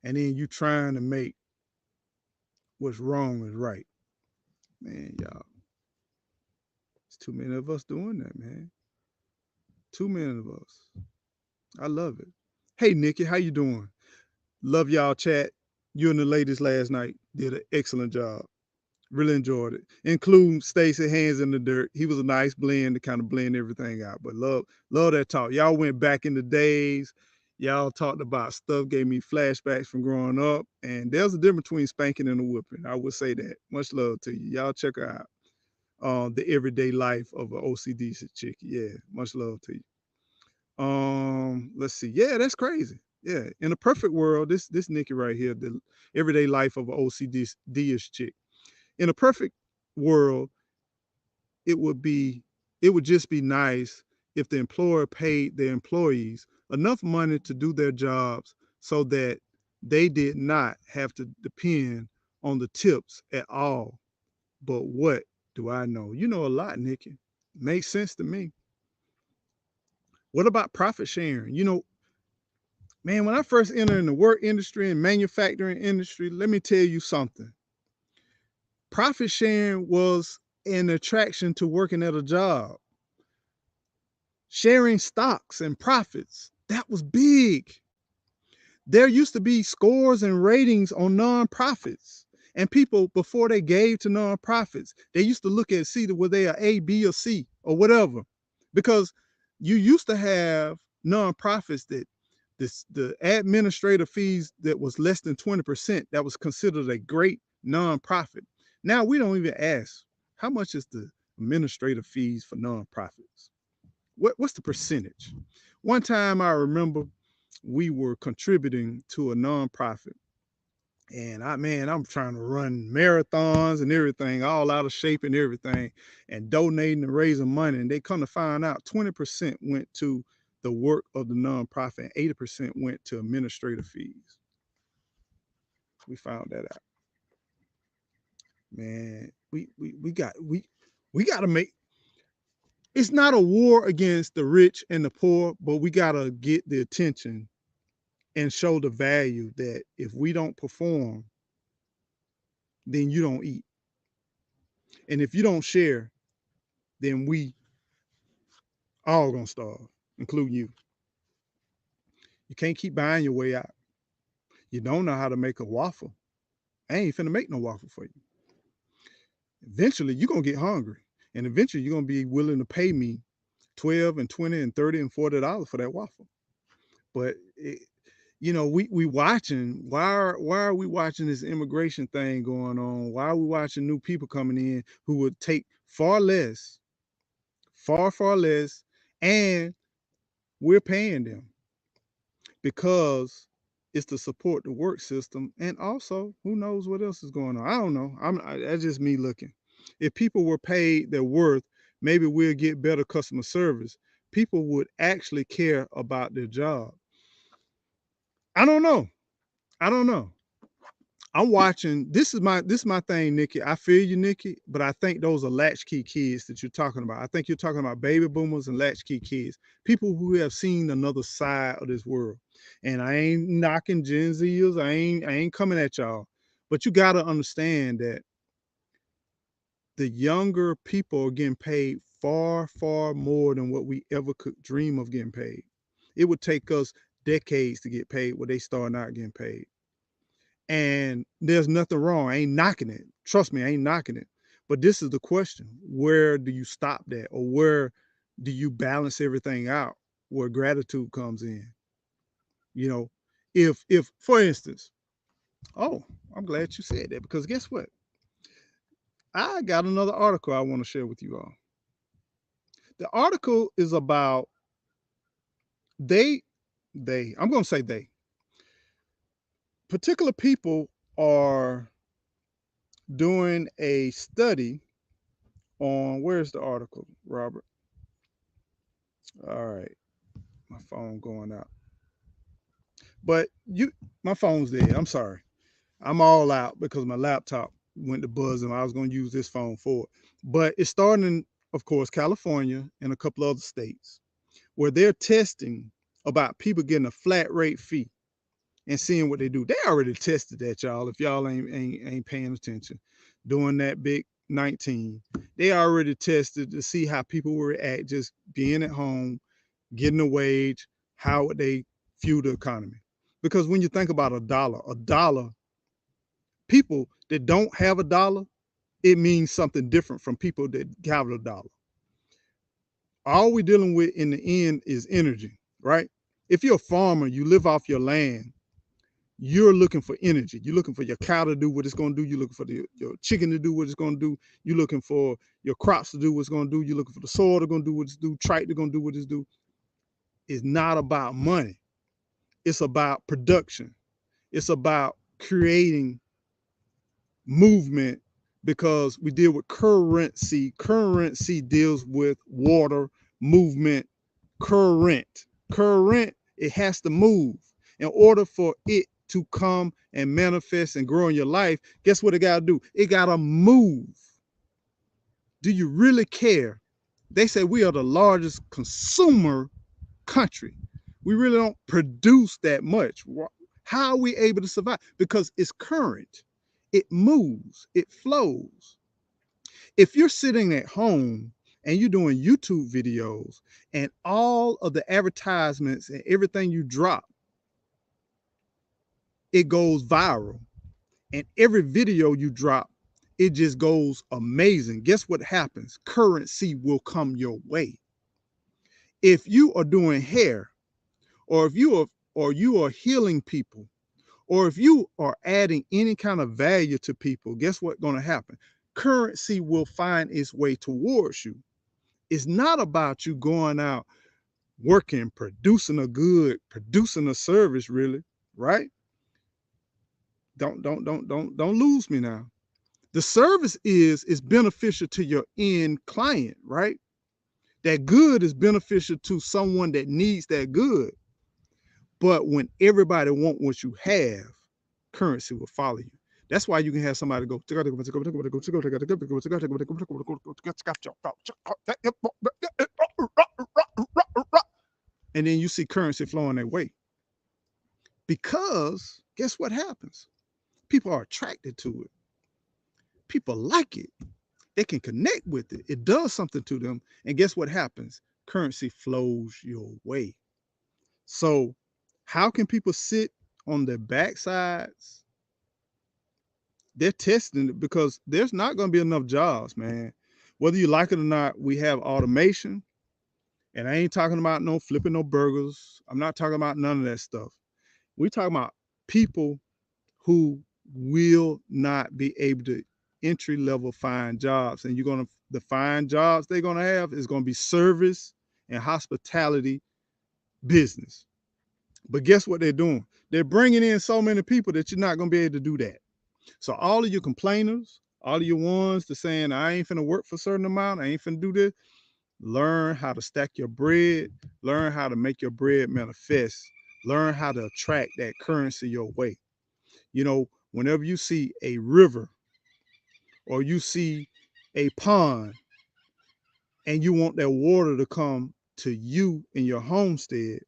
And then you trying to make what's wrong is right. Man, y'all, it's too many of us doing that, man. Too many of us. I love it. Hey, Nikki, how you doing? Love y'all chat. You and the ladies last night did an excellent job. Really enjoyed it, including Stacey Hands in the Dirt. He was a nice blend to kind of blend everything out. But love that talk. Y'all went back in the days. Y'all talked about stuff, gave me flashbacks from growing up. And there's a difference between spanking and a whipping. I would say that. Much love to you. Y'all check her out. The everyday life of an OCD chick. Yeah, much love to you. Let's see. Yeah, that's crazy. Yeah, in a perfect world, this Nikki right here, the everyday life of an OCD-ish chick. In a perfect world, it would be it would just be nice if the employer paid their employees enough money to do their jobs so that they did not have to depend on the tips at all. But what do I know? You know a lot, Nikki. Makes sense to me. What about profit sharing? Man, when I first entered in the work industry and manufacturing industry, let me tell you something. Profit sharing was an attraction to working at a job. Sharing stocks and profits, that was big. There used to be scores and ratings on nonprofits. And people, before they gave to nonprofits, they used to look at see whether they are A, B, or C, or whatever. Because you used to have nonprofits that the administrative fees that was less than 20%, that was considered a great nonprofit. Now we don't even ask, how much is the administrative fees for nonprofits? What's the percentage? One time I remember we were contributing to a nonprofit. And I'm trying to run marathons and everything, all out of shape and everything, and donating and raising money. And they come to find out 20% went to the work of the nonprofit, and 80% went to administrative fees. We found that out. Man, we got to make, it's not a war against the rich and the poor, but we got to get the attention and show the value that if we don't perform, then you don't eat. And if you don't share, then we all gonna starve, including you. You can't keep buying your way out. You don't know how to make a waffle. I ain't finna make no waffle for you. Eventually, you're gonna get hungry. And eventually you're gonna be willing to pay me 12 and 20 and 30 and $40 for that waffle. But we watching. Why are we watching this immigration thing going on? Why are we watching new people coming in who would take far less, far less, and we're paying them because it's to support the work system, and also who knows what else is going on. I don't know. That's just me looking. If people were paid their worth, maybe we'll get better customer service. People would actually care about their job. I don't know. I don't know. I'm watching. This is my thing, Nikki. I feel you, Nikki, but I think those are latchkey kids that you're talking about. I think you're talking about baby boomers and latchkey kids, people who have seen another side of this world. And I ain't knocking Gen Zers. I ain't coming at y'all, but you got to understand that the younger people are getting paid far more than what we ever could dream of getting paid. It would take us decades to get paid what they start out getting paid. And there's nothing wrong. I ain't knocking it. Trust me, I ain't knocking it. But this is the question. Where do you stop that? Or where do you balance everything out where gratitude comes in? You know, if for instance, oh, I'm glad you said that, because guess what? I got another article I want to share with you all. The article is about they I'm going to say they particular people are doing a study on, where's the article, Robert? All right, my phone going out. But my phone's dead. I'm sorry. I'm all out because my laptop went to buzzing. I was going to use this phone for it. But it's starting in, of course, California and a couple other states where they're testing about people getting a flat rate fee and seeing what they do. They already tested that, y'all. If y'all ain't paying attention, doing that big 19, they already tested to see how people will react just being at home, getting a wage, how would they fuel the economy. Because when you think about a dollar, people that don't have a dollar, it means something different from people that have a dollar. All we're dealing with in the end is energy, right? If you're a farmer, you live off your land, you're looking for energy. You're looking for your cow to do what it's going to do. You're looking for your chicken to do what it's going to do. You're looking for your crops to do what it's going to do. You're looking for the soil to going to do what it's do. Tractor going to do what it's do. It's not about money. It's about production. It's about creating movement, because we deal with currency. Currency deals with water, movement, current. Current It has to move. In order for it to come and manifest and grow in your life, guess what it got to do? It got to move. Do you really care? They say we are the largest consumer country. We really don't produce that much. How are we able to survive? Because it's current, it moves, it flows. If you're sitting at home and you're doing YouTube videos and all of the advertisements and everything you drop, it goes viral. And every video you drop, it just goes amazing. Guess what happens? Currency will come your way. If you are doing hair, or if you are healing people, or if you are adding any kind of value to people, guess what's going to happen? Currency will find its way towards you. It's not about you going out working, producing a good, producing a service, really, right? Don't lose me now. The service is beneficial to your end client, right? That good is beneficial to someone that needs that good. But when everybody want what you have, currency will follow you. That's why you can have somebody go, and then you see currency flowing their way. Because guess what happens? People are attracted to it. People like it. They can connect with it. It does something to them. And guess what happens? Currency flows your way. So, how can people sit on their backsides? They're testing it because there's not going to be enough jobs, man. Whether you like it or not, we have automation. And I ain't talking about no flipping no burgers. I'm not talking about none of that stuff. We're talking about people who will not be able to entry level find jobs. And you're going to, the find jobs they're going to have is going to be service and hospitality business. But guess what they're doing? They're bringing in so many people that you're not going to be able to do that. So all of your complainers, all of your ones that saying, I ain't finna work for a certain amount, I ain't finna do this, learn how to stack your bread, learn how to make your bread manifest, learn how to attract that currency your way. You know, whenever you see a river or you see a pond and you want that water to come to you in your homestead,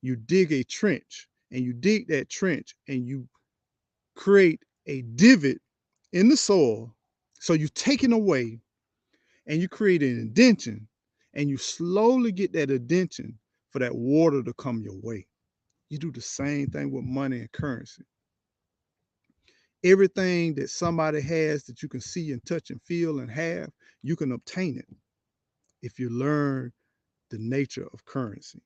you dig a trench and you dig that trench and you create a divot in the soil. So you take it away and you create an indention and you slowly get that indention for that water to come your way. You do the same thing with money and currency. Everything that somebody has that you can see and touch and feel and have, you can obtain it if you learn the nature of currency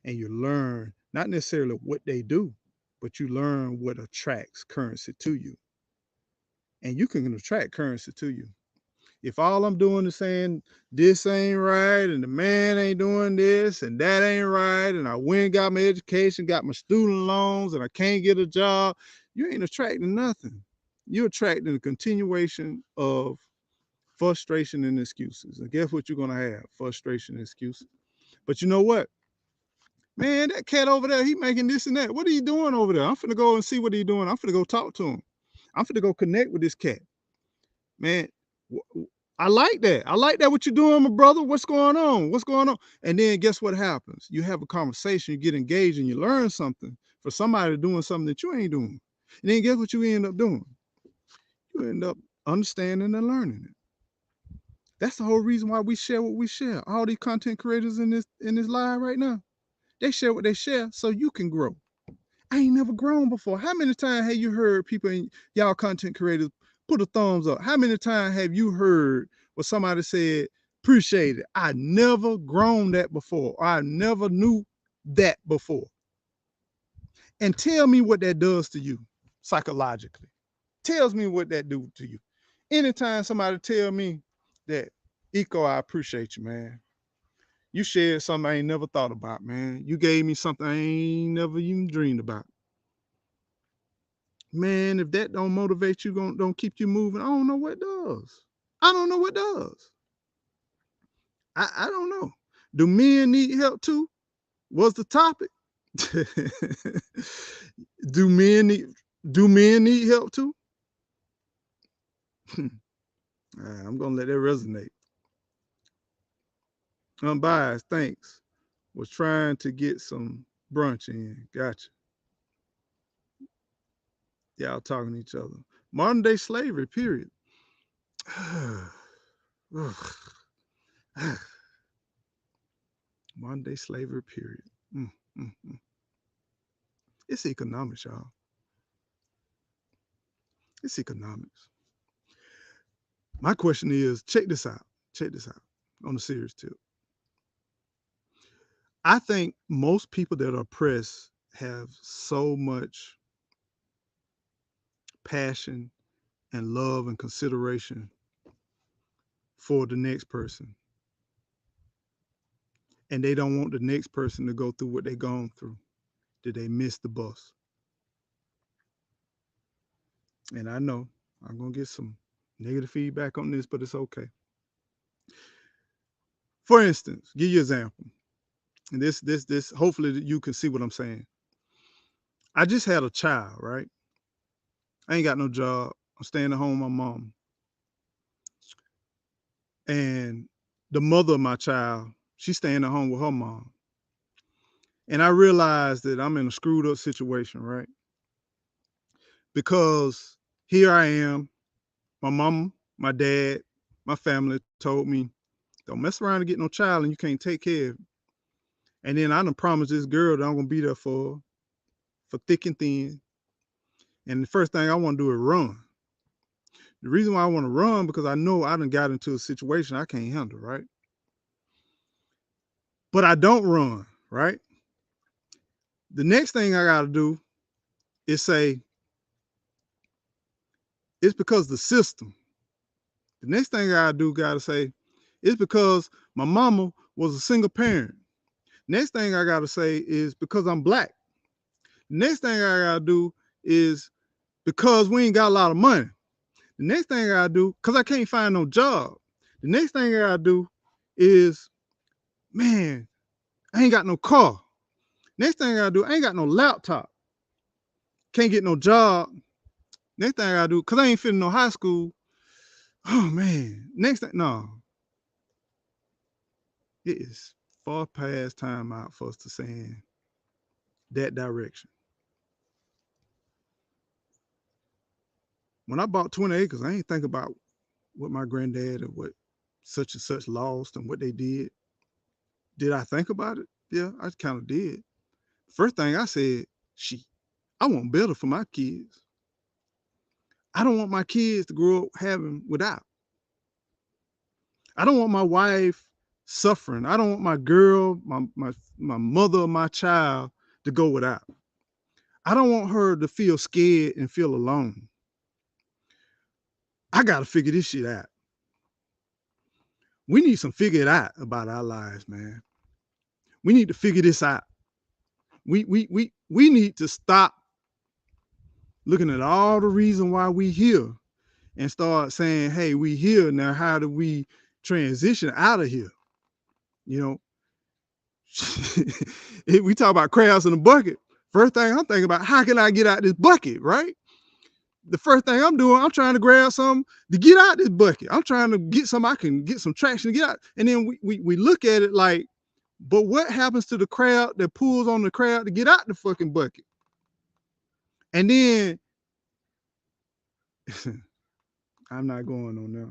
and you learn not necessarily what they do, but you learn what attracts currency to you. And you can attract currency to you. If all I'm doing is saying this ain't right and the man ain't doing this and that ain't right and I went and got my education, got my student loans and I can't get a job, you ain't attracting nothing. You're attracting a continuation of frustration and excuses. And guess what you're going to have? Frustration and excuses. But you know what? Man, that cat over there, he making this and that. What are you doing over there? I'm finna go and see what he doing. I'm finna go talk to him. I'm finna go connect with this cat. Man, I like that. I like that what you're doing, my brother. What's going on? What's going on? And then guess what happens? You have a conversation, you get engaged, and you learn something for somebody doing something that you ain't doing. And then guess what you end up doing? You end up understanding and learning it. That's the whole reason why we share what we share. All these content creators in this live right now, they share what they share so you can grow. I ain't never grown before. How many times have you heard people in y'all content creators put a thumbs up? How many times have you heard what somebody said, appreciate it? I never grown that before. Or I never knew that before. And tell me what that does to you psychologically. Tells me what that do to you. Anytime somebody tell me that, Eco, I appreciate you, man. You shared something I ain't never thought about, man. You gave me something I ain't never even dreamed about. Man, if that don't motivate you, don't keep you moving, I don't know what does. I don't know what does. I don't know. Do men need help too? Was the topic. do men need do men need help too? I'm gonna let that resonate. Unbiased, thanks. Was trying to get some brunch in. Gotcha. Y'all talking to each other. Modern day slavery, period. Modern day slavery, period. Mm, mm, mm. It's economics, y'all. It's economics. My question is check this out. Check this out on a serious tip. I think most people that are oppressed have so much passion and love and consideration for the next person. And they don't want the next person to go through what they've gone through. Did they miss the bus? And I know I'm going to get some negative feedback on this, but it's okay. For instance, give you an example. And this, hopefully you can see what I'm saying. I just had a child, right? I ain't got no job. I'm staying at home with my mom. And the mother of my child, she's staying at home with her mom. And I realized that I'm in a screwed up situation, right? Because here I am, my mom, my dad, my family told me, don't mess around and get no child and you can't take care of it. And then I done promised this girl that I'm gonna be there for thick and thin. And the first thing I want to do is run. The reason why I want to run because I know I done got into a situation I can't handle, right? But I don't run, right? The next thing I gotta do is say, it's because the system. The next thing I gotta say, it's because my mama was a single parent. Next thing I gotta say is because I'm black. Next thing I gotta do is because we ain't got a lot of money. The next thing I gotta do, because I can't find no job. The next thing I gotta do is, man, I ain't got no car. Next thing I gotta do, I ain't got no laptop. Can't get no job. Next thing I gotta do, because I ain't fitting no high school. Oh man. Next thing, no. It is far past time out for us to saying that direction. When I bought 20 acres, I ain't think about what my granddad and what such and such lost and what they did. Did I think about it? Yeah, I kind of did. First thing I said, shit, I want better for my kids. I don't want my kids to grow up having without. I don't want my wife suffering. I don't want my girl, my mother, my child to go without. I don't want her to feel scared and feel alone. I got to figure this shit out. We need some figure it out about our lives, man. We need to figure this out. We need to stop looking at all the reason why we here and start saying, hey, we here now. How do we transition out of here? You know, we talk about crabs in the bucket. First thing I'm thinking about, how can I get out this bucket, right? The first thing I'm doing, I'm trying to grab something to get out this bucket. I'm trying to get some, I can get some traction to get out. And then we look at it like, but what happens to the crowd that pulls on the crowd to get out the fucking bucket? And then I'm not going on now.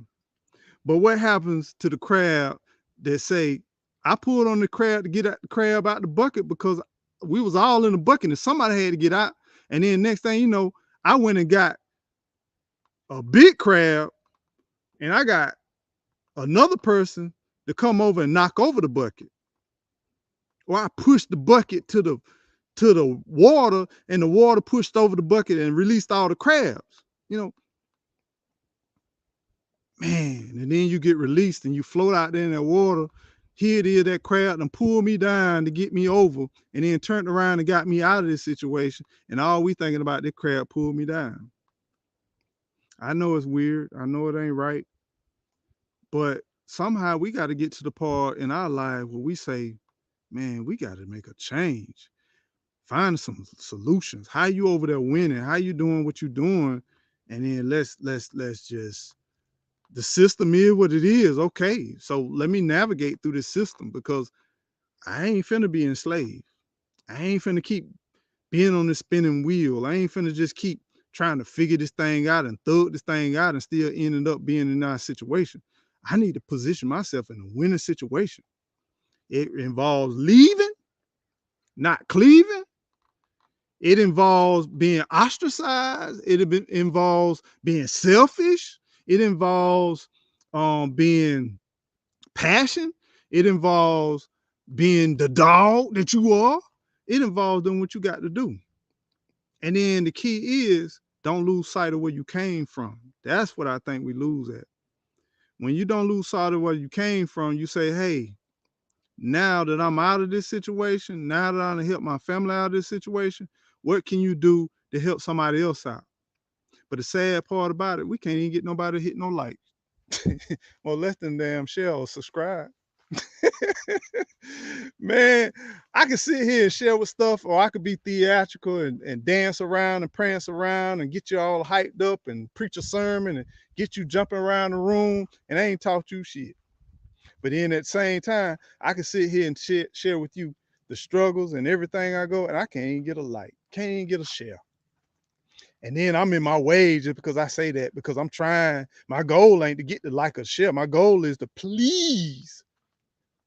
But what happens to the crowd that say, I pulled on the crab to get the crab out the bucket because we was all in the bucket and somebody had to get out. And then next thing you know, I went and got a big crab and I got another person to come over and knock over the bucket. Or I pushed the bucket to the water and the water pushed over the bucket and released all the crabs. You know, man, and then you get released and you float out there in that water. Here it is, that crab and pulled me down to get me over, and then turned around and got me out of this situation. And all we thinking about, this crab pulled me down. I know it's weird. I know it ain't right. But somehow we got to get to the part in our life where we say, man, we got to make a change. Find some solutions. How you over there winning? How you doing what you doing? And then let's just, the system is what it is. Okay. So let me navigate through this system because I ain't finna be enslaved. I ain't finna keep being on this spinning wheel. I ain't finna just keep trying to figure this thing out and thug this thing out and still ending up being in our situation. I need to position myself in a winning situation. It involves leaving, not cleaving. It involves being ostracized. It involves being selfish. It involves being passion. It involves being the dog that you are. It involves doing what you got to do. And then the key is don't lose sight of where you came from. That's what I think we lose at. When you don't lose sight of where you came from, you say, hey, now that I'm out of this situation, now that I done helped my family out of this situation, what can you do to help somebody else out? But the sad part about it, we can't even get nobody to hit no like. Well, less than damn share or subscribe. Man, I can sit here and share with stuff, or I could be theatrical and dance around and prance around and get you all hyped up and preach a sermon and get you jumping around the room, and I ain't taught you shit. But then at the same time, I can sit here and share with you the struggles and everything I go, and I can't even get a like, can't even get a share. And then I'm in my way just because I say that, because I'm trying. My goal ain't to get the like or share. My goal is to please.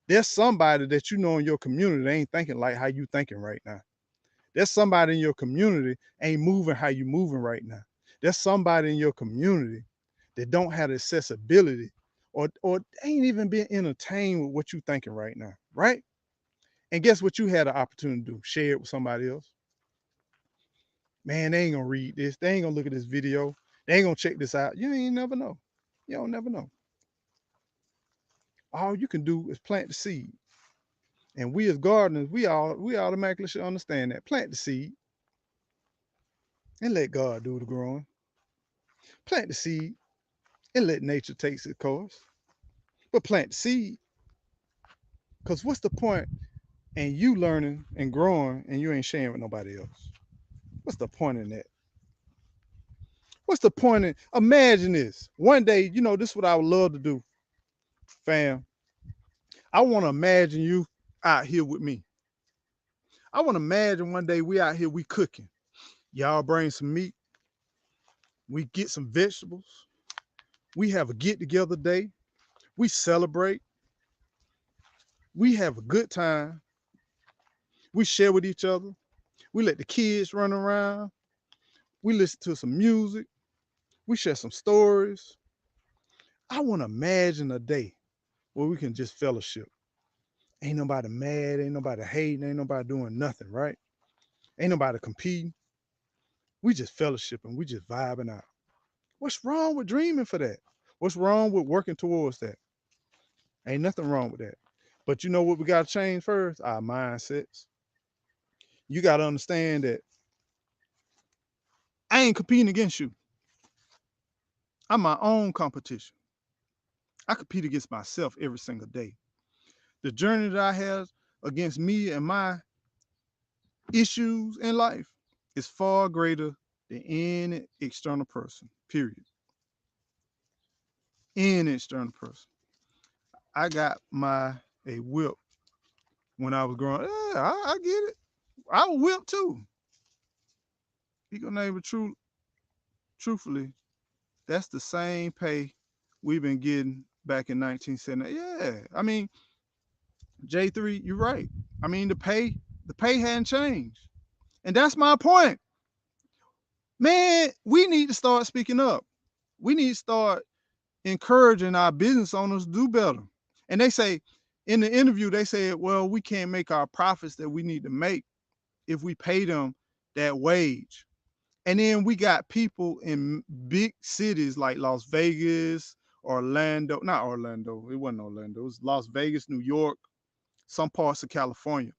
There's somebody that you know in your community that ain't thinking like how you thinking right now. There's somebody in your community ain't moving how you moving right now. There's somebody in your community that don't have the accessibility or ain't even been entertained with what you thinking right now, right? And guess what you had an opportunity to do? Share it with somebody else. Man, they ain't gonna read this. They ain't gonna look at this video. They ain't gonna check this out. You ain't never know. You don't never know. All you can do is plant the seed. And we as gardeners, we automatically should understand that. Plant the seed and let God do the growing. Plant the seed and let nature take its course. But plant the seed. Because what's the point in you learning and growing and you ain't sharing with nobody else? What's the point in that? What's the point in, imagine this. One day, this is what I would love to do, fam. I want to imagine you out here with me. I want to imagine one day we out here, we cooking. Y'all bring some meat. We get some vegetables. We have a get together day. We celebrate. We have a good time. We share with each other. We let the kids run around. We listen to some music. We share some stories. I want to imagine a day where we can just fellowship. Ain't nobody mad. Ain't nobody hating. Ain't nobody doing nothing, right? Ain't nobody competing. We just fellowship and we just vibing out. What's wrong with dreaming for that? What's wrong with working towards that? Ain't nothing wrong with that. But you know what we got to change first? Our mindsets. You got to understand that I ain't competing against you. I'm my own competition. I compete against myself every single day. The journey that I have against me and my issues in life is far greater than any external person, period. Any external person. I got a whip when I was growing. Yeah, I get it. I was whipped too. Equal neighbor, truthfully, that's the same pay we've been getting back in 1970. Yeah, I mean, J3, you're right. I mean, the pay hadn't changed, and that's my point. Man, we need to start speaking up. We need to start encouraging our business owners to do better. And they say in the interview, they said, well, we can't make our profits that we need to make if we pay them that wage. And then we got people in big cities like Las Vegas, Orlando, not Orlando, it wasn't Orlando, it was Las Vegas, New York, some parts of California.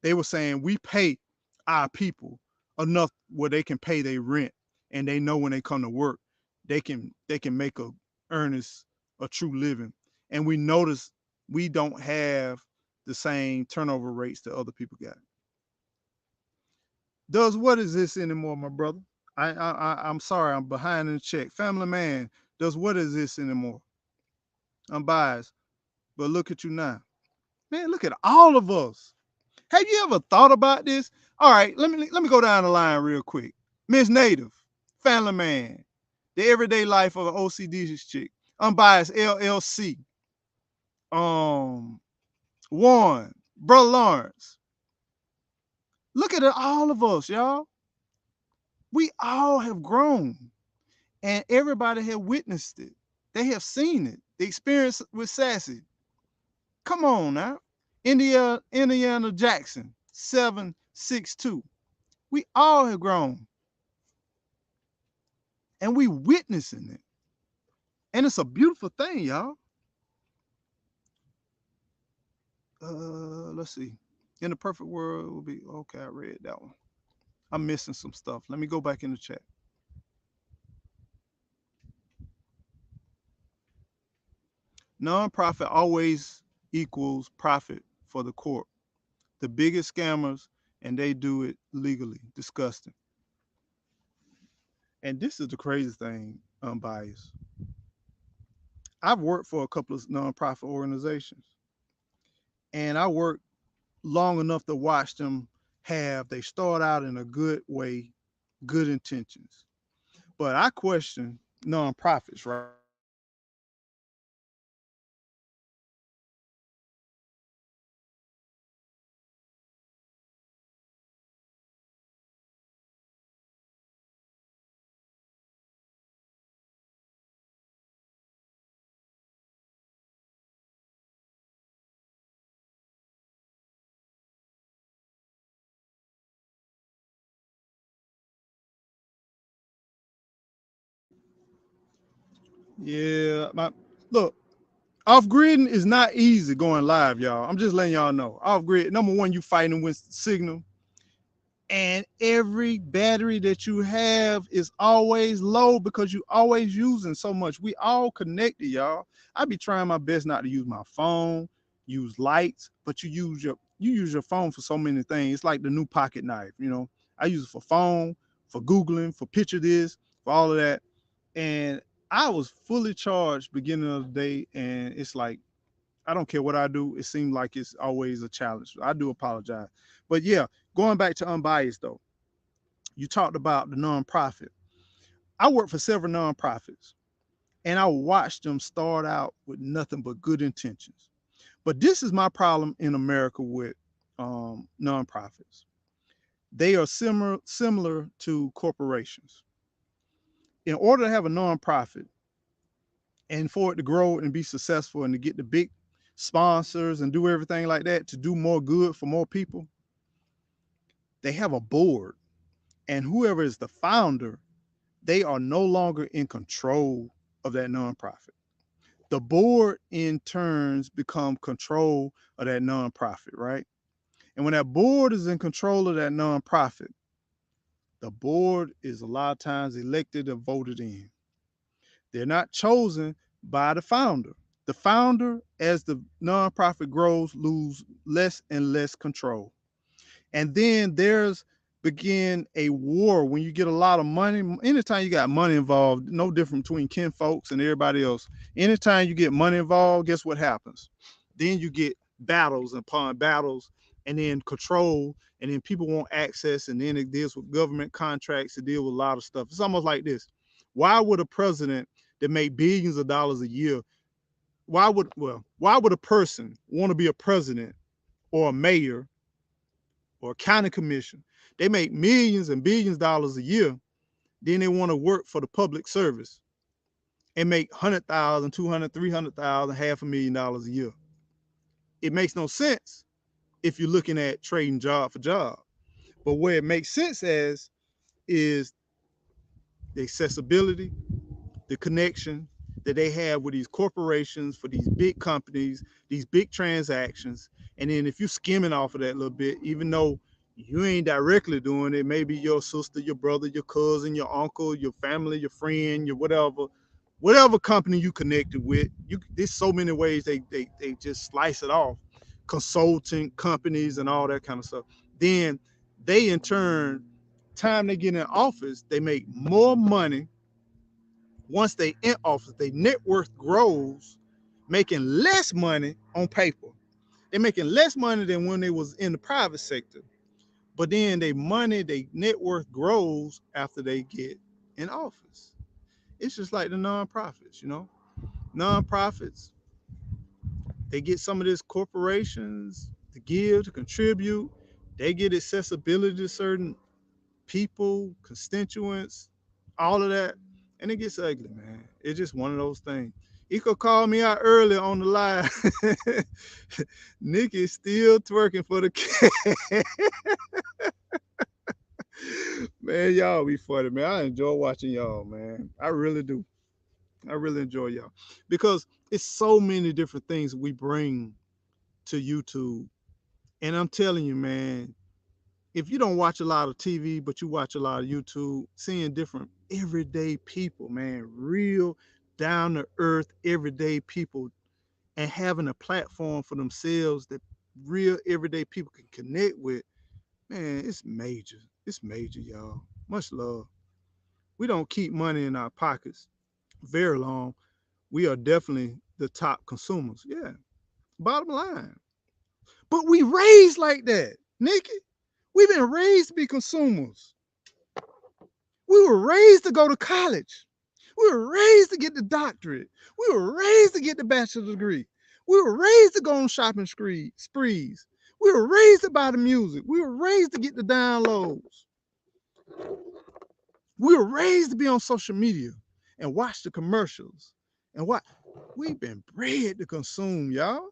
They were saying we pay our people enough where they can pay their rent, and they know when they come to work, they can make a earnest a true living. And we notice we don't have the same turnover rates that other people got. Does what is this anymore, my brother? I'm sorry, I'm behind in the check. Family man, does what is this anymore? I'm biased, but look at you now. Man, look at all of us. Have you ever thought about this? All right, let me go down the line real quick. Miss Native, Family Man, The Everyday Life of an OCD chick, Unbiased LLC, um, Warren, Brother Lawrence. Look at all of us, y'all. We all have grown, and everybody have witnessed it. They have seen it. The experience with Sassy. Come on now. Indiana Jackson, 762. We all have grown, and we witnessing it. And it's a beautiful thing, y'all. Let's see. In the perfect world, it will be okay. I read that one. I'm missing some stuff. Let me go back in the chat. Nonprofit always equals profit for the corp. The biggest scammers, and they do it legally. Disgusting. And this is the craziest thing, unbiased. I've worked for a couple of nonprofit organizations, and I worked long enough to watch them they start out in a good way, good intentions. But I question nonprofits, right? Because nonprofits yeah, look, off gridding is not easy going live, y'all. I'm just letting y'all know. Off grid, number one, you fighting with signal, and every battery that you have is always low because you always using so much. We all connected, y'all. I be trying my best not to use my phone, use lights, but you use your phone for so many things. It's like the new pocket knife, you know. I use it for phone, for Googling, for picture this, for all of that. And I was fully charged beginning of the day, and it's like I don't care what I do. It seems like it's always a challenge. I do apologize. But yeah, going back to unbiased though, you talked about the nonprofit. I work for several nonprofits, and I watched them start out with nothing but good intentions. But this is my problem in America with nonprofits. They are similar to corporations. In order to have a nonprofit and for it to grow and be successful and to get the big sponsors and do everything like that to do more good for more people, they have a board, and whoever is the founder, they are no longer in control of that nonprofit. The board in turns become control of that nonprofit, right? And when that board is in control of that nonprofit, the board is a lot of times elected or voted in. They're not chosen by the founder. The founder, as the nonprofit grows, lose less and less control. And then there's begin a war when you get a lot of money. Anytime you got money involved, no different between kin folks and everybody else. Anytime you get money involved, guess what happens? Then you get battles upon battles, and then control, and then people want access, and then it deals with government contracts to deal with a lot of stuff. It's almost like this. Why would a president that make billions of dollars a year, why would a person want to be a president or a mayor or a county commission? They make millions and billions of dollars a year. Then they want to work for the public service and make 100,000, 200, 300,000, $500,000 a year. It makes no sense if you're looking at trading job for job. But where it makes sense as is the accessibility, the connection that they have with these corporations for these big companies, these big transactions. And then if you're skimming off of that a little bit, even though you ain't directly doing it, maybe your sister, your brother, your cousin, your uncle, your family, your friend, your whatever company you connected with, there's so many ways they just slice it off. Consulting companies and all that kind of stuff. Then they in turn time they get in office, they make more money. Once they in office, their net worth grows, making less money on paper. They're making less money than when they was in the private sector. But then they money, they net worth grows after they get in office. It's just like the nonprofits, you know. Nonprofits, they get some of these corporations to give, to contribute. They get accessibility to certain people, constituents, all of that. And it gets ugly, man. It's just one of those things. He could call me out earlier on the live. Nikki's still twerking for the cat. Man, y'all be funny, man. I enjoy watching y'all, man. I really do. I really enjoy y'all because it's so many different things we bring to YouTube. And I'm telling you, man, if you don't watch a lot of TV, but you watch a lot of YouTube, seeing different everyday people, man, real down to earth everyday people, and having a platform for themselves that real everyday people can connect with, man, it's major. It's major, y'all. Much love. We don't keep money in our pockets very long. We are definitely the top consumers. Yeah, bottom line. But we raised like that, Nikki. We've been raised to be consumers. We were raised to go to college. We were raised to get the doctorate. We were raised to get the bachelor's degree. We were raised to go on shopping sprees. We were raised to buy the music. We were raised to get the downloads. We were raised to be on social media and watch the commercials. And what we've been bred to consume, y'all.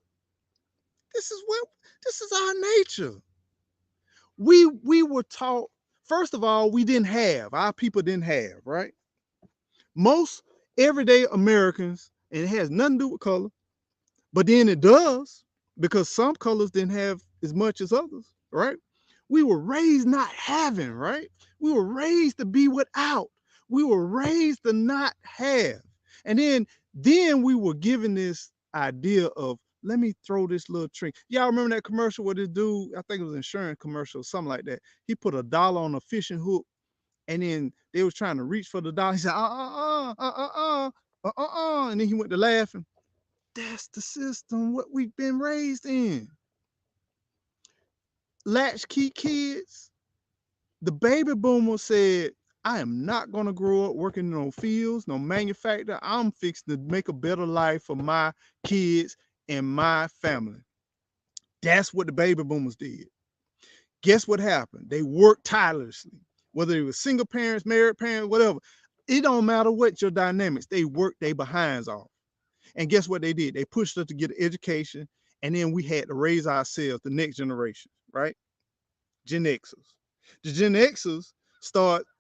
This is what this is our nature. We were taught, first of all, we didn't have, our people didn't have, right? Most everyday Americans, and it has nothing to do with color, but then it does because some colors didn't have as much as others, right? We were raised not having, right? We were raised to be without. We were raised to not have. And then we were given this idea of let me throw this little trick. Y'all remember that commercial where this dude, I think it was an insurance commercial, something like that. He put $1 on a fishing hook and then they was trying to reach for the dollar. He said, and then he went to laughing. That's the system, what we've been raised in. Latchkey kids, the baby boomer said, I am not going to grow up working in no fields, no manufacturer. I'm fixing to make a better life for my kids and my family. That's what the baby boomers did. Guess what happened? They worked tirelessly, whether it was single parents, married parents, whatever. It don't matter what your dynamics. They worked their behinds off. And guess what they did? They pushed us to get an education, and then we had to raise ourselves, the next generation, right? Gen Xers. The Gen Xers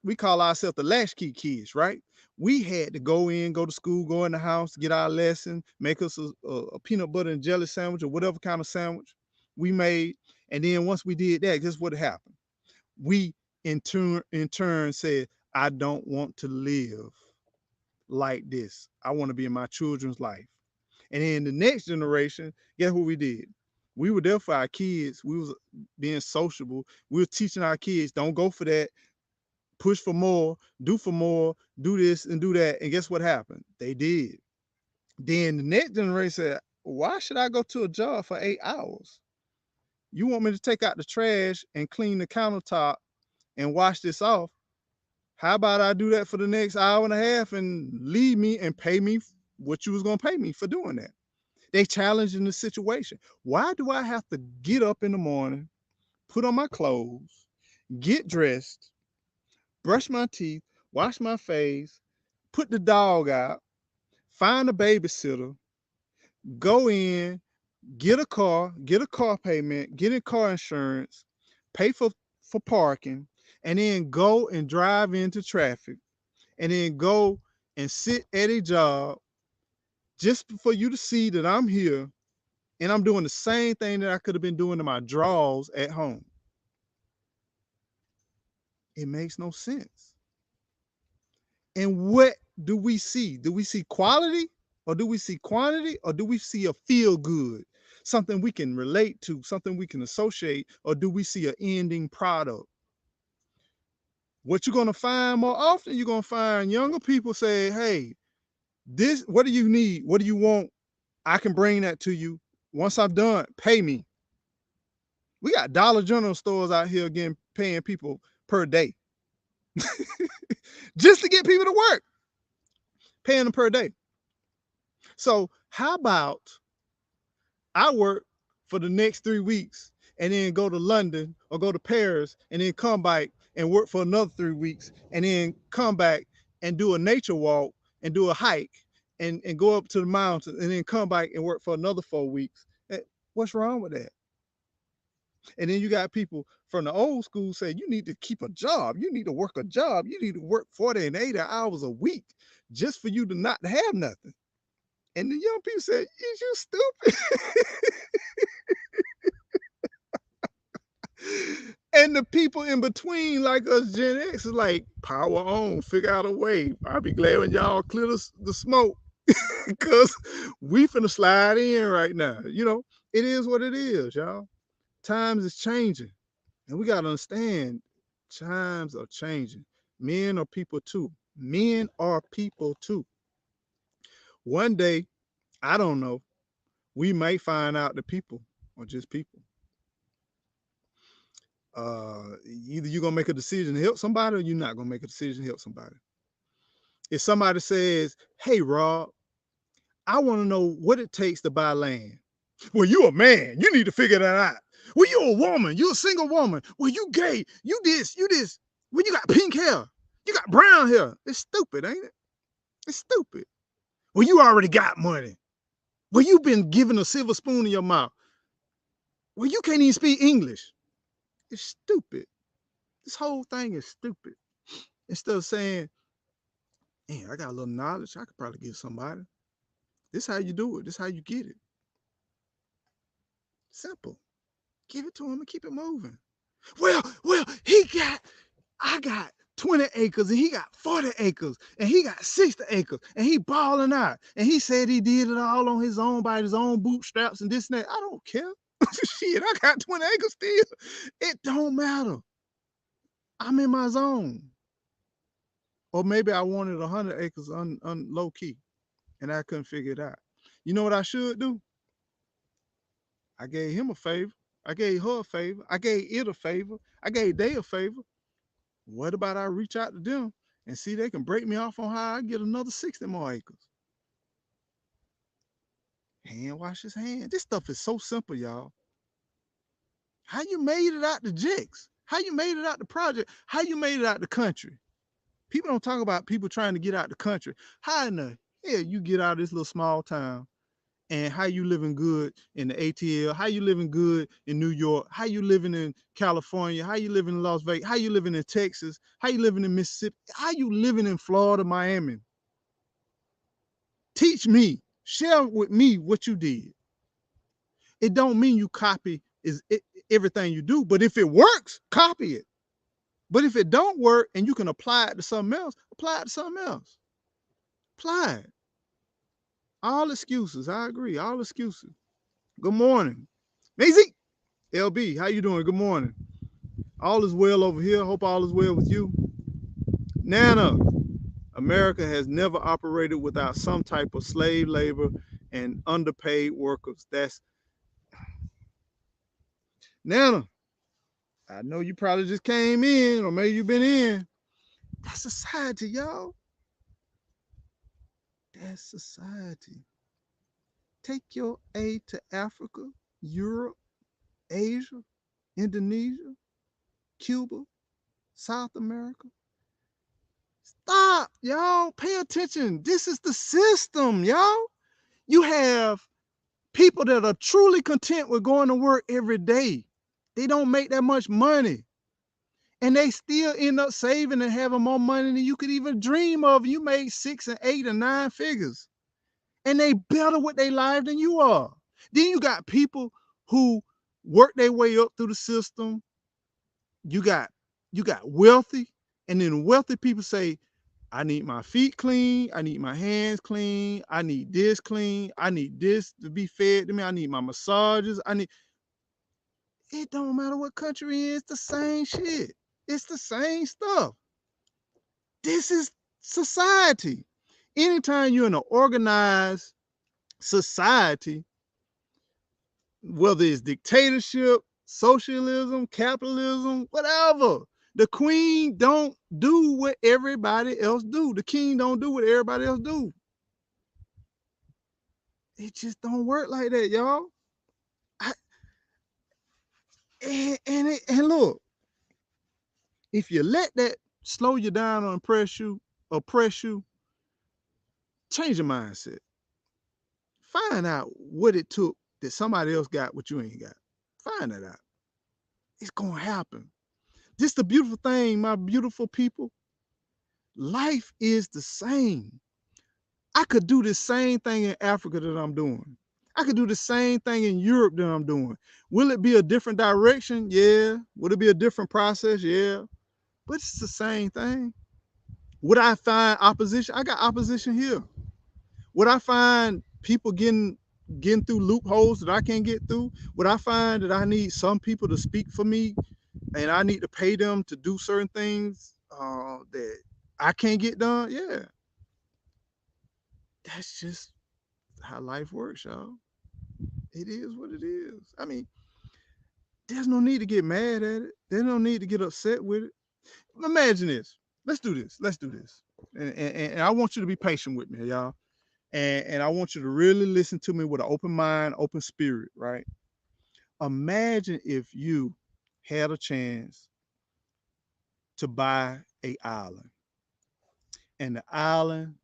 we call ourselves the latchkey kids, right? We had to go in, go to school, go in the house, get our lesson, make us a peanut butter and jelly sandwich or whatever kind of sandwich we made. And then once we did that, guess what happened? We in turn said, I don't want to live like this. I want to be in my children's life. And then the next generation, guess what we did? We were there for our kids. We was being sociable. We were teaching our kids, don't go for that. Push for more, do this and do that. And guess what happened? They did. Then the next generation said, why should I go to a job for 8 hours? You want me to take out the trash and clean the countertop and wash this off? How about I do that for the next hour and a half and leave me and pay me what you was going to pay me for doing that? They challenging the situation. Why do I have to get up in the morning, put on my clothes, get dressed, brush my teeth, wash my face, put the dog out, find a babysitter, go in, get a car payment, get a car insurance, pay for parking, and then go and drive into traffic, and then go and sit at a job just for you to see that I'm here and I'm doing the same thing that I could have been doing in my drawers at home. It makes no sense. And what do we see? Do we see quality or do we see quantity or do we see a feel good? Something we can relate to, something we can associate, or do we see an ending product? What you're gonna find more often, you're gonna find younger people say, hey, this, what do you need? What do you want? I can bring that to you. Once I'm done, pay me. We got Dollar General stores out here again paying people per day just to get people to work, paying them per day. So how about I work for the next 3 weeks and then go to London or go to Paris and then come back and work for another 3 weeks and then come back and do a nature walk and do a hike and go up to the mountains and then come back and work for another 4 weeks. What's wrong with that? And then you got people from the old school say you need to keep a job, you need to work a job, you need to work 40 and 80 hours a week just for you to not have nothing. And the young people say, is you stupid? And the people in between, like us Gen X, is like, power on, figure out a way. I'll be glad when y'all clear the smoke because we finna slide in right now. You know, it is what it is, y'all. Times is changing. And we got to understand times are changing. Men are people too. Men are people too. One day, I don't know, we may find out that people are just people. Either you're gonna make a decision to help somebody or you're not gonna make a decision to help somebody. If somebody says, hey Rob, I want to know what it takes to buy land. Well, you a man, you need to figure that out. Well, you a woman, you a single woman. Well, you gay, you this, you this. Well, you got pink hair, you got brown hair. It's stupid, ain't it? It's stupid. Well, you already got money. Well, you've been given a silver spoon in your mouth. Well, you can't even speak English. It's stupid. This whole thing is stupid. Instead of saying, man, I got a little knowledge, I could probably give somebody. This is how you do it. This is how you get it. Simple. Give it to him and keep it moving. Well, I got 20 acres and he got 40 acres and he got 60 acres and he balling out. And he said he did it all on his own by his own bootstraps and this and that. I don't care. Shit, I got 20 acres still. It don't matter. I'm in my zone. Or maybe I wanted 100 acres on low key and I couldn't figure it out. You know what I should do? I gave him a favor. I gave her a favor. I gave it a favor. I gave they a favor. What about I reach out to them and see they can break me off on how I get another 60 more acres? Hand wash his hand. This stuff is so simple, y'all. How you made it out the jigs? How you made it out the project? How you made it out the country? People don't talk about people trying to get out the country. How in the hell you get out of this little small town and how you living good in the ATL, how you living good in New York, how you living in California, how you living in Las Vegas, how you living in Texas, how you living in Mississippi, how you living in Florida, Miami. Teach me, share with me what you did. It don't mean you copy everything you do, but if it works, copy it. But if it don't work and you can apply it to something else, apply it to something else. Apply it. All excuses, I agree, all excuses. Good morning. Maisie, LB, how you doing? Good morning. All is well over here. Hope all is well with you. Nana, America has never operated without some type of slave labor and underpaid workers. That's Nana. I know you probably just came in, or maybe you've been in. That's society, y'all. That's society. Take your aid to Africa, Europe, Asia, Indonesia, Cuba, South America. Stop, y'all. Pay attention. This is the system, y'all. You have people that are truly content with going to work every day. They don't make that much money. And they still end up saving and having more money than you could even dream of. You made 6 and 8 and 9 figures. And they better with their life than you are. Then you got people who work their way up through the system. You got wealthy, and then wealthy people say, I need my feet clean. I need my hands clean. I need this clean. I need this to be fed to me. I need my massages. It don't matter what country it is, the same shit. It's the same stuff. This is society. Anytime you're in an organized society, whether it's dictatorship, socialism, capitalism, whatever, the queen don't do what everybody else do. The king don't do what everybody else do. It just don't work like that, y'all. I, and look, if you let that slow you down or oppress you, change your mindset. Find out what it took that somebody else got what you ain't got. Find that out. It's gonna happen. This the beautiful thing, my beautiful people. Life is the same. I could do the same thing in Africa that I'm doing. I could do the same thing in Europe that I'm doing. Will it be a different direction? Yeah. Would it be a different process? Yeah. But it's the same thing. Would I find opposition? I got opposition here. Would I find people getting through loopholes that I can't get through? Would I find that I need some people to speak for me and I need to pay them to do certain things that I can't get done? Yeah. That's just how life works, y'all. It is what it is. I mean, there's no need to get mad at it. There's no need to get upset with it. Imagine this. Let's do this. Let's do this. And I want you to be patient with me, y'all. And I want you to really listen to me with an open mind, open spirit, right? Imagine if you had a chance to buy a island, and the island,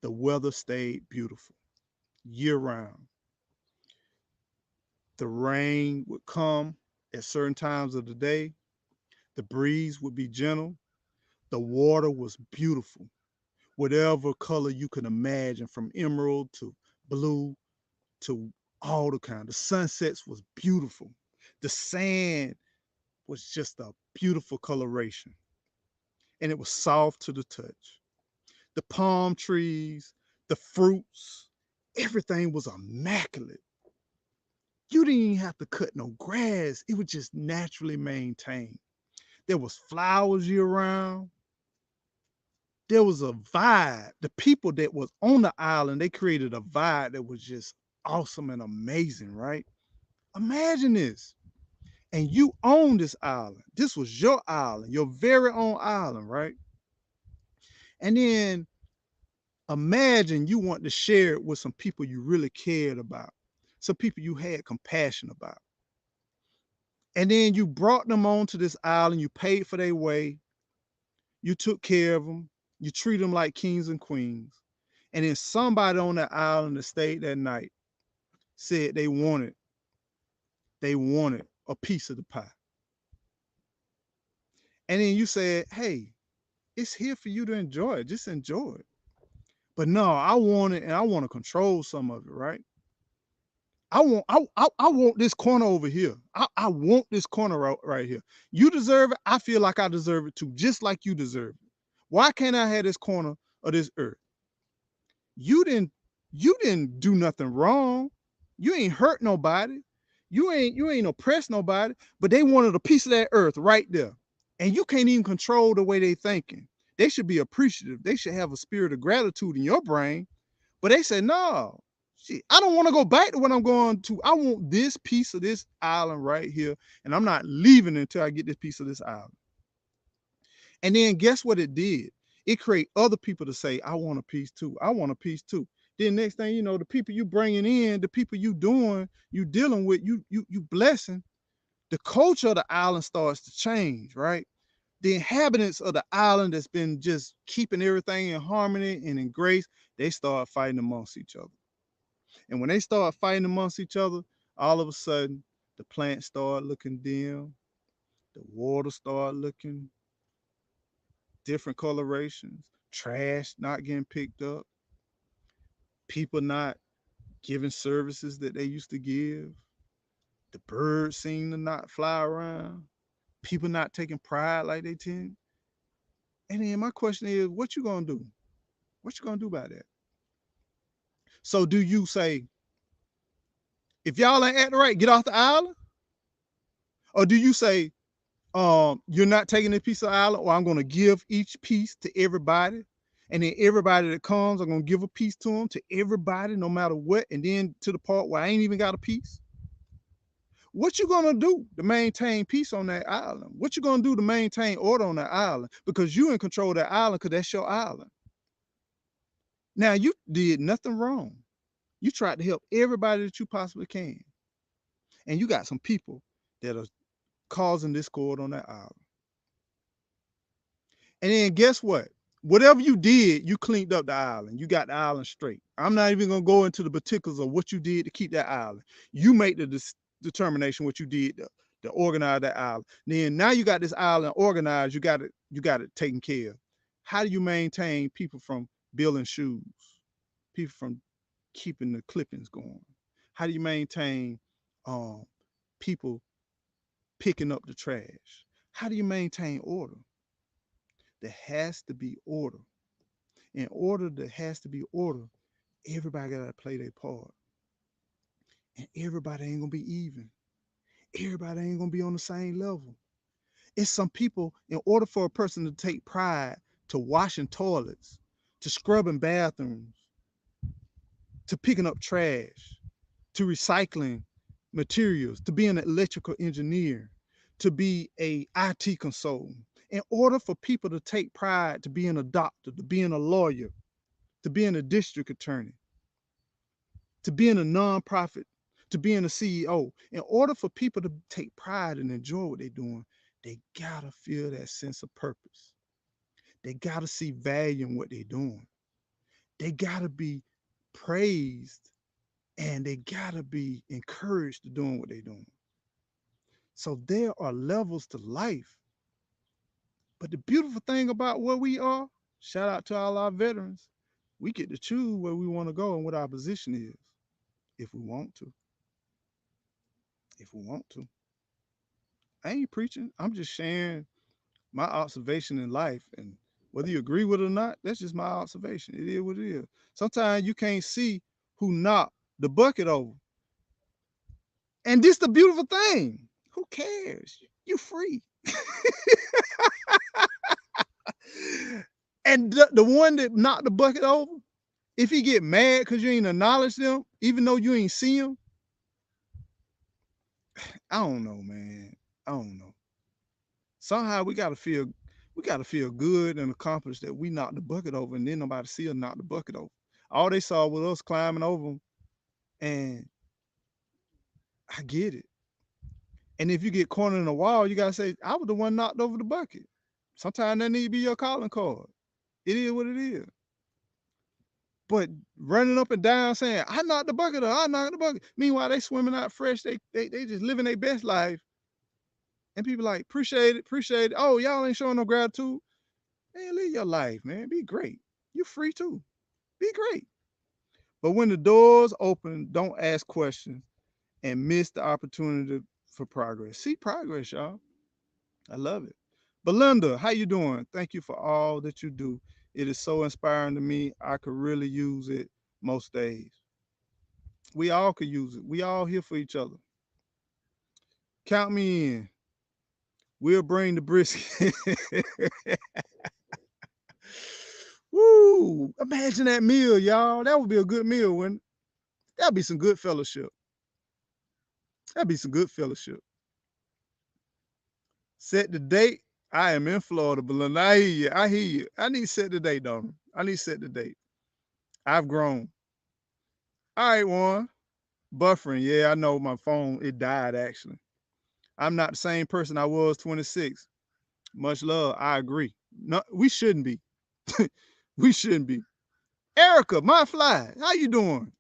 the weather stayed beautiful year round. The rain would come at certain times of the day. The breeze would be gentle. The water was beautiful, whatever color you can imagine, from emerald to blue to all the kind. The sunsets was beautiful. The sand was just a beautiful coloration, and it was soft to the touch. The palm trees, the fruits, everything was immaculate. You didn't even have to cut no grass. It was just naturally maintained. There was flowers year round. There was a vibe. The people that was on the island, they created a vibe that was just awesome and amazing, right? Imagine this. And you own this island. This was your island, your very own island, right? And then imagine you want to share it with some people you really cared about, some people you had compassion about. And then you brought them onto this island, you paid for their way, you took care of them, you treat them like kings and queens. And then somebody on that island that stayed that night said they wanted a piece of the pie. And then you said, hey, it's here for you to enjoy it. Just enjoy it. But no, I want it and I want to control some of it, right? I want this corner over here. I want this corner right here. You deserve it. I feel like I deserve it too, just like you deserve it. Why can't I have this corner of this earth? You didn't you didn't do nothing wrong. You ain't hurt nobody. You ain't oppressed nobody, but they wanted a piece of that earth right there. And you can't even control the way they thinking. They should be appreciative. They should have a spirit of gratitude in your brain. But they said, no, shit, I don't want to go back to what I'm going to. I want this piece of this island right here. And I'm not leaving until I get this piece of this island. And then guess what it did? It create other people to say, I want a piece too. I want a piece too. Then next thing you know, the people you bringing in, the people you dealing with, you blessing, the culture of the island starts to change, right? The inhabitants of the island that's been just keeping everything in harmony and in grace, they start fighting amongst each other. And when they start fighting amongst each other, all of a sudden, the plants start looking dim, the water start looking different colorations, trash not getting picked up, people not giving services that they used to give, the birds seem to not fly around, people not taking pride like they tend. And then my question is, what you gonna do? What you gonna do about that? So do you say, if y'all ain't acting right, get off the island? Or do you say, You're not taking a piece of island, or I'm going to give each piece to everybody. And then everybody that comes, I'm going to give a piece to them, to everybody, no matter what. And then to the part where I ain't even got a piece. What you going to do to maintain peace on that island? What you going to do to maintain order on that island? Because you in control of that island, because that's your island. Now, you did nothing wrong. You tried to help everybody that you possibly can. And you got some people that are causing discord on that island. And then guess what? Whatever you did, you cleaned up the island. You got the island straight. I'm not even gonna go into the particulars of what you did to keep that island. You make the determination what you did to organize that island. Then now you got this island organized. You got it taken care of. How do you maintain people from building shoes? People from keeping the clippings going? How do you maintain um, people picking up the trash? How do you maintain order? There has to be order. In order, there has to be order. Everybody got to play their part. And everybody ain't going to be even. Everybody ain't going to be on the same level. It's some people, in order for a person to take pride to washing toilets, to scrubbing bathrooms, to picking up trash, to recycling materials, to be an electrical engineer, to be a IT consultant. In order for people to take pride to being a doctor, to being a lawyer, to being a district attorney, to being a nonprofit, to being a CEO, in order for people to take pride and enjoy what they're doing, they gotta feel that sense of purpose. They gotta see value in what they're doing. They gotta be praised, and they gotta be encouraged to doing what they're doing. So there are levels to life. But the beautiful thing about where we are, shout out to all our veterans, we get to choose where we want to go and what our position is, if we want to. If we want to. I ain't preaching. I'm just sharing my observation in life. And whether you agree with it or not, that's just my observation. It is what it is. Sometimes you can't see who knocked the bucket over. And this the beautiful thing. Who cares? You free. And the one that knocked the bucket over, if he get mad because you ain't acknowledge them, even though you ain't see him, I don't know, man. I don't know. Somehow we gotta feel good and accomplished that we knocked the bucket over, and then nobody see us knock the bucket over. All they saw was us climbing over them, and I get it. And if you get cornered in a wall, you gotta say, I was the one knocked over the bucket. Sometimes that need to be your calling card. It is what it is. But running up and down saying, I knocked the bucket up, I knocked the bucket. Meanwhile, they swimming out fresh, they just living their best life. And people like, appreciate it, appreciate it. Oh, y'all ain't showing no gratitude. Man, live your life, man. Be great. You free too. Be great. But when the doors open, don't ask questions and miss the opportunity for progress. See progress, y'all. I love it. Belinda, how you doing? Thank you for all that you do. It is so inspiring to me. I could really use it most days. We all could use it. We all here for each other. Count me in. We'll bring the brisket. Woo! Imagine that meal, y'all. That would be a good meal, wouldn't it? That'd be some good fellowship. That'd be some good fellowship. Set the date. I am in Florida, Belinda. I hear you. I hear you. I need to set the date, Donna. I need to set the date. I've grown. All right, Juan. Buffering. Yeah, I know my phone, it died actually. I'm not the same person I was 26. Much love. I agree. No, we shouldn't be. We shouldn't be. Erica, my fly. How you doing?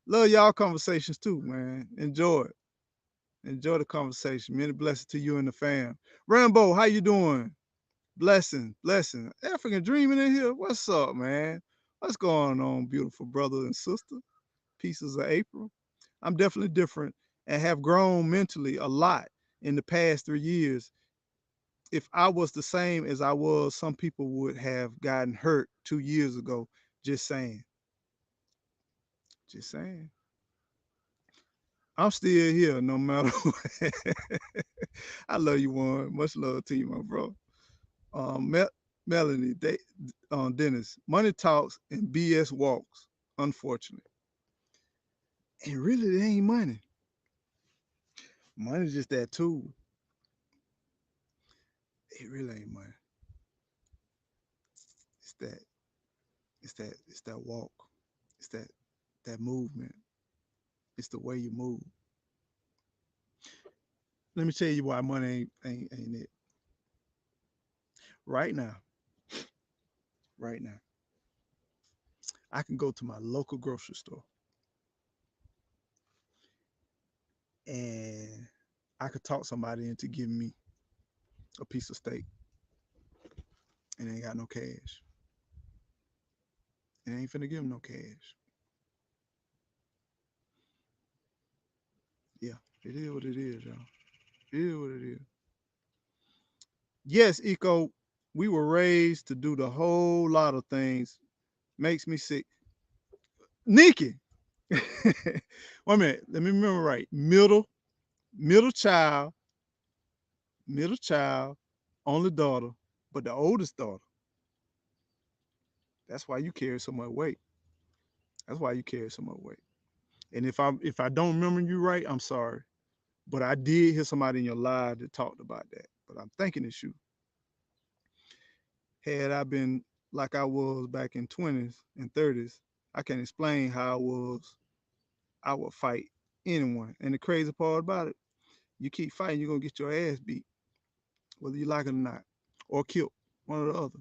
Love y'all conversations too, man. Enjoy it. Enjoy the conversation. Many blessings to you and the fam. Rambo, how you doing? Blessing, blessing. African dreaming in here. What's up, man? What's going on, beautiful brother and sister? Pieces of April. I'm definitely different and have grown mentally a lot in the past 3 years. If I was the same as I was, some people would have gotten hurt 2 years ago. Just saying. Just saying. I'm still here no matter what. I love you, Warren. Much love to you, my bro. Mel- Melanie, Dennis, money talks and BS walks, unfortunately. And really, it ain't money. Money's just that tool. It really ain't money. It's that, it's that walk. It's that movement. It's the way you move. Let me tell you why money ain't it. Right now, right now, I can go to my local grocery store and I could talk somebody into giving me a piece of steak and they ain't got no cash. And I ain't finna give them no cash. Yeah, it is what it is, y'all. It is what it is. Yes, Eco, we were raised to do the whole lot of things. Makes me sick. Nikki, wait a minute. Let me remember right. Middle child, middle child, only daughter, but the oldest daughter. That's why you carry so much weight. That's why you carry so much weight. And if I don't remember you right, I'm sorry. But I did hear somebody in your live that talked about that. But I'm thinking it's you. Had I been like I was back in 20s and 30s, I can explain how I would fight anyone. And the crazy part about it, you keep fighting, you're gonna get your ass beat, whether you like it or not, or killed, one or the other.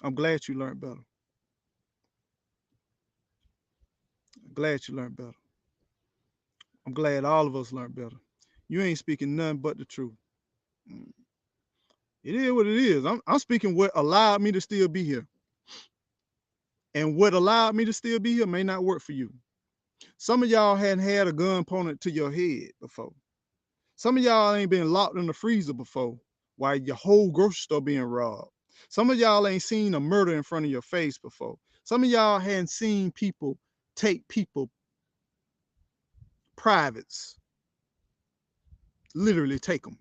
I'm glad you learned better. I'm glad you learned better. I'm glad all of us learned better. You ain't speaking nothing but the truth. Mm. It is what it is. I'm speaking what allowed me to still be here. And what allowed me to still be here may not work for you. Some of y'all hadn't had a gun pointed to your head before. Some of y'all ain't been locked in the freezer before while your whole grocery store being robbed. Some of y'all ain't seen a murder in front of your face before. Some of y'all hadn't seen people take people privates, literally take them.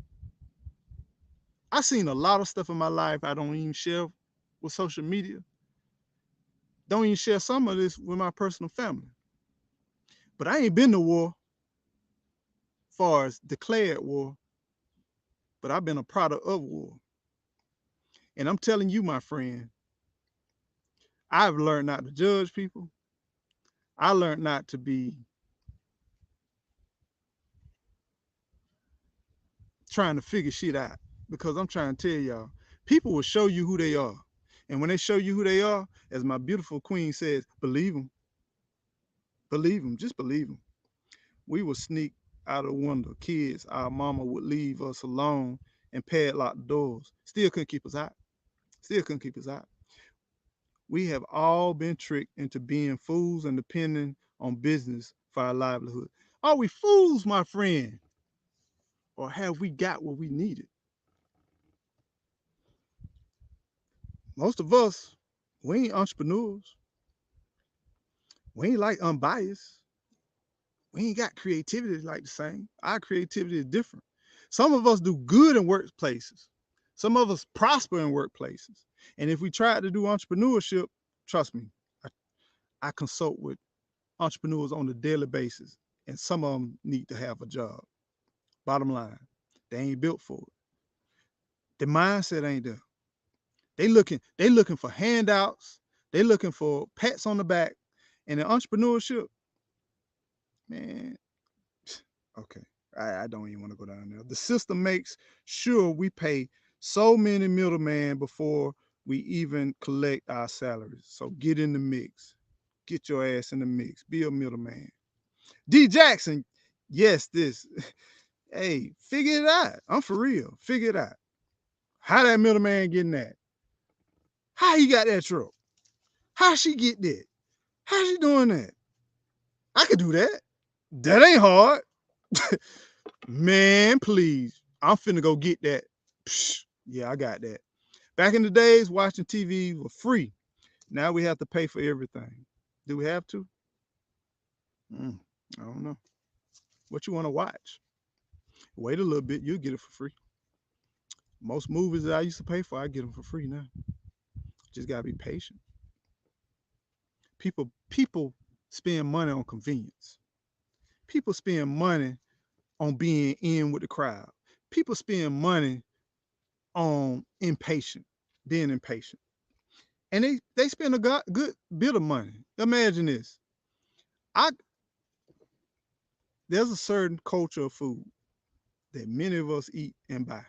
I seen a lot of stuff in my life I don't even share with social media. Don't even share some of this with my personal family. But I ain't been to war, far as declared war, but I've been a product of war. And I'm telling you, my friend, I've learned not to judge people. I learned not to be trying to figure shit out because I'm trying to tell y'all, people will show you who they are. And when they show you who they are, as my beautiful queen says, believe them. Believe them. Just believe them. We would sneak out of the window. Kids, our mama would leave us alone and padlock the doors. Still couldn't keep us out. Still couldn't keep us out. We have all been tricked into being fools and depending on business for our livelihood. Are we fools, my friend? Or have we got what we needed? Most of us, we ain't entrepreneurs. We ain't like unbiased. We ain't got creativity like the same. Our creativity is different. Some of us do good in workplaces. Some of us prosper in workplaces. And if we try to do entrepreneurship, trust me, I, I consult with entrepreneurs on a daily basis, and some of them need to have a job. Bottom line, they ain't built for it. The mindset ain't there. They looking for handouts. They looking for pats on the back. And in entrepreneurship, man, okay. I don't even want to go down there. The system makes sure we pay so many middlemen before we even collect our salaries. So get in the mix. Get your ass in the mix. Be a middleman. D Jackson, yes, this. Hey, figure it out. I'm for real. Figure it out. How that middleman getting that? How he got that truck? How she get that? How she doing that? I could do that. That ain't hard. Man, please. I'm finna go get that. Psh, yeah, I got that. Back in the days, watching TV was free. Now we have to pay for everything. Do we have to? Mm, I don't know. What you want to watch? Wait a little bit, you'll get it for free. Most movies that I used to pay for, I get them for free now. Just gotta be patient. People spend money on convenience. People spend money on being in with the crowd. People spend money on being impatient, and they spend a good bit of money. Imagine this: I there's a certain culture of food that many of us eat and buy,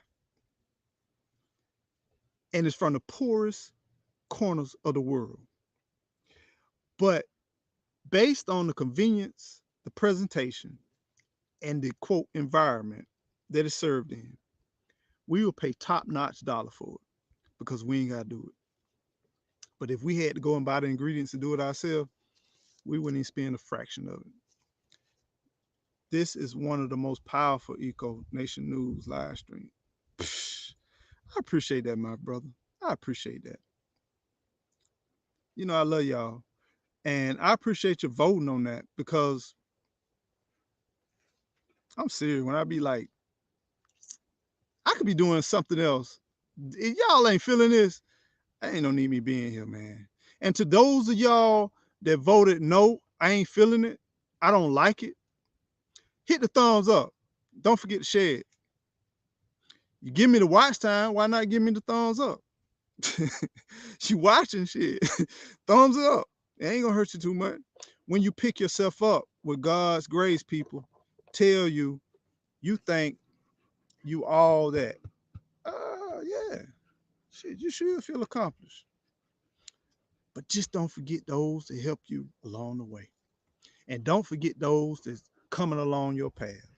and it's from the poorest corners of the world. But based on the convenience, the presentation, and the quote environment that it's served in, we will pay top notch dollar for it because we ain't got to do it. But if we had to go and buy the ingredients and do it ourselves, we wouldn't even spend a fraction of it. This is one of the most powerful Eco Nation News live stream. I appreciate that, my brother. I appreciate that. You know, I love y'all. And I appreciate you voting on that because I'm serious. When I be like, I could be doing something else. If y'all ain't feeling this, I ain't no need me being here, man. And to those of y'all that voted no, I ain't feeling it. I don't like it. Hit the thumbs up. Don't forget to share it. You give me the watch time, why not give me the thumbs up? You watching shit. Thumbs up. It ain't gonna hurt you too much. When you pick yourself up with God's grace, people tell you you think you all that. Yeah. Shit, you should feel accomplished. But just don't forget those that help you along the way. And don't forget those that's coming along your path.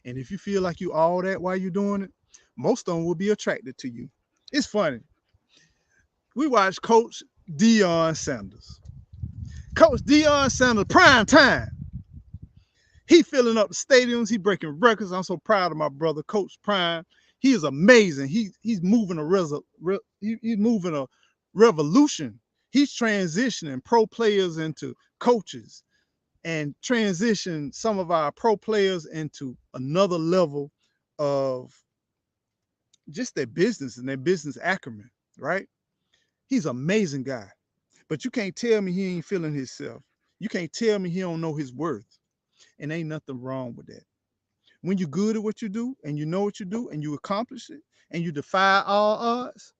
And if you feel like you all that while you're doing it, most of them will be attracted to you. It's funny. We watched Coach Deion Sanders. Coach Deion Sanders, prime time. He filling up the stadiums. He breaking records. I'm so proud of my brother, Coach Prime. He is amazing. He's moving he's moving a revolution. He's transitioning pro players into coaches and transition some of our pro players into another level of just their business and their business acumen, right? He's an amazing guy. But you can't tell me he ain't feeling himself. You can't tell me he don't know his worth. And ain't nothing wrong with that. When you're good at what you do and you know what you do and you accomplish it and you defy all odds,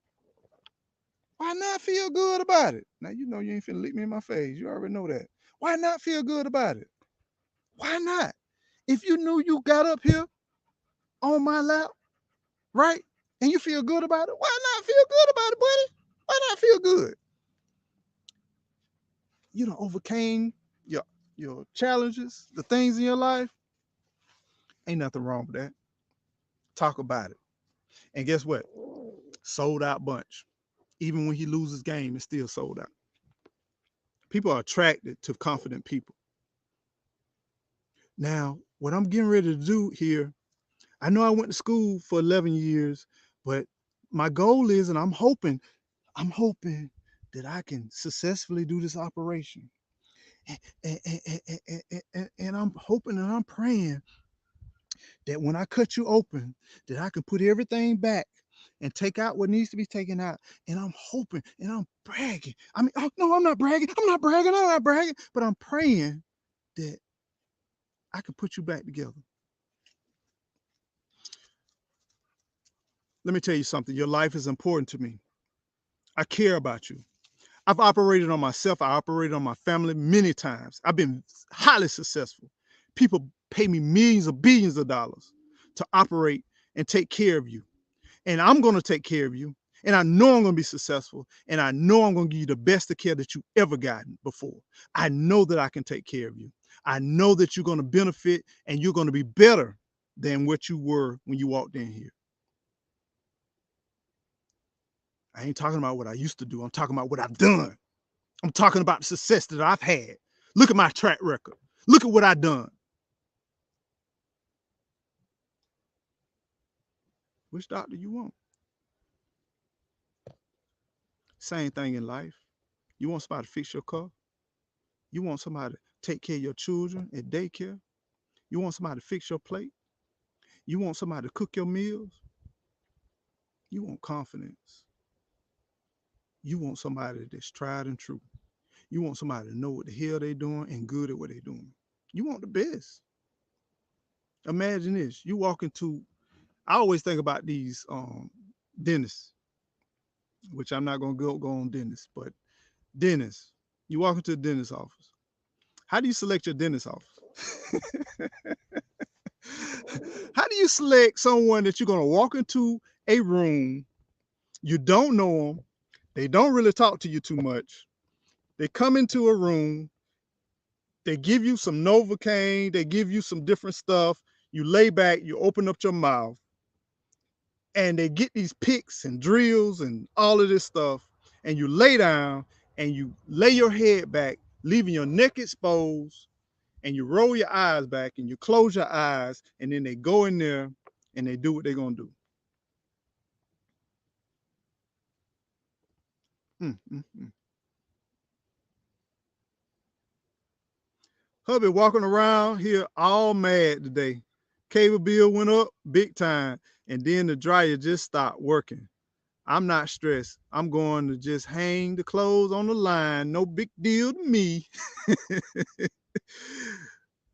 why not feel good about it? Now you know you ain't finna lick me in my face. You already know that. Why not feel good about it? Why not? If you knew you got up here on my lap, right? And you feel good about it, why not feel good about it, buddy? Why not feel good? You know, overcame your challenges, the things in your life. Ain't nothing wrong with that. Talk about it. And guess what? Sold out bunch. Even when he loses game, it's still sold out. People are attracted to confident people. Now, what I'm getting ready to do here, I know I went to school for 11 years, but my goal is, and I'm hoping that I can successfully do this operation. And I'm hoping and I'm praying that when I cut you open, that I can put everything back and take out what needs to be taken out. And I'm hoping and I'm bragging. I mean, oh, no, I'm not bragging. I'm not bragging. But I'm praying that I can put you back together. Let me tell you something. Your life is important to me. I care about you. I've operated on myself. I operated on my family many times. I've been highly successful. People pay me millions of billions of dollars to operate and take care of you. And I'm going to take care of you. And I know I'm going to be successful. And I know I'm going to give you the best of care that you ever gotten before. I know that I can take care of you. I know that you're going to benefit and you're going to be better than what you were when you walked in here. I ain't talking about what I used to do. I'm talking about what I've done. I'm talking about the success that I've had. Look at my track record. Look at what I've done. Which doctor you want? Same thing in life. You want somebody to fix your car? You want somebody to take care of your children at daycare? You want somebody to fix your plate? You want somebody to cook your meals? You want confidence. You want somebody that's tried and true. You want somebody to know what the hell they doing and good at what they doing. You want the best. Imagine this. You walk into, I always think about these dentists, which I'm not gonna go on dentists, but dentists. You walk into a dentist office. How do you select your dentist office? How do you select someone that you're gonna walk into a room, you don't know them, they don't really talk to you too much. They come into a room, they give you some Novocaine, they give you some different stuff. You lay back, you open up your mouth, and they get these picks and drills and all of this stuff. And you lay down and you lay your head back, leaving your neck exposed, and you roll your eyes back and you close your eyes, and then they go in there and they do what they're gonna do. Mm, mm, mm. Hubby walking around here all mad today. Cable bill went up big time, and then the dryer just stopped working. I'm not stressed. I'm going to just hang the clothes on the line. No big deal to me.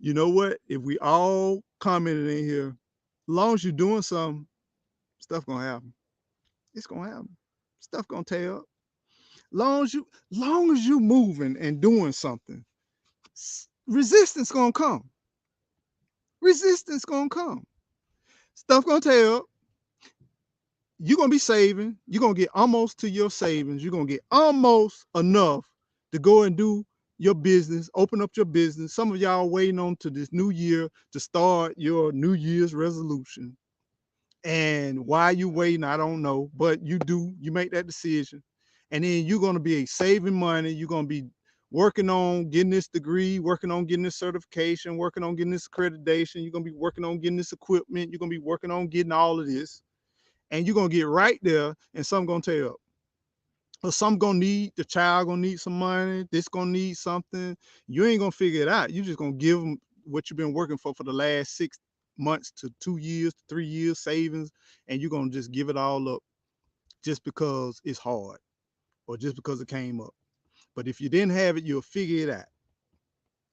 You know what? If we all commented in here, as long as you're doing something, stuff gonna happen. It's gonna happen. Stuff gonna tear up. Long as you moving and doing something, resistance gonna come. Resistance gonna come. Stuff gonna tear up. You're gonna be saving. You're gonna get almost to your savings. You're gonna get almost enough to go and do your business, open up your business. Some of y'all waiting on to this new year to start your New Year's resolution. And why you waiting, I don't know, but you do. You make that decision, and then you're gonna be saving money. You're gonna be working on getting this degree, working on getting this certification, working on getting this accreditation. You're gonna be working on getting this equipment. You're gonna be working on getting all of this, and you're gonna get right there, and some gonna tell, or some gonna need, the child gonna need some money, this gonna need something. You ain't gonna figure it out. You just gonna give them what you've been working for the last 6 months to 2 years to 3 years savings, and you're gonna just give it all up just because it's hard or just because it came up. But if you didn't have it, you'll figure it out.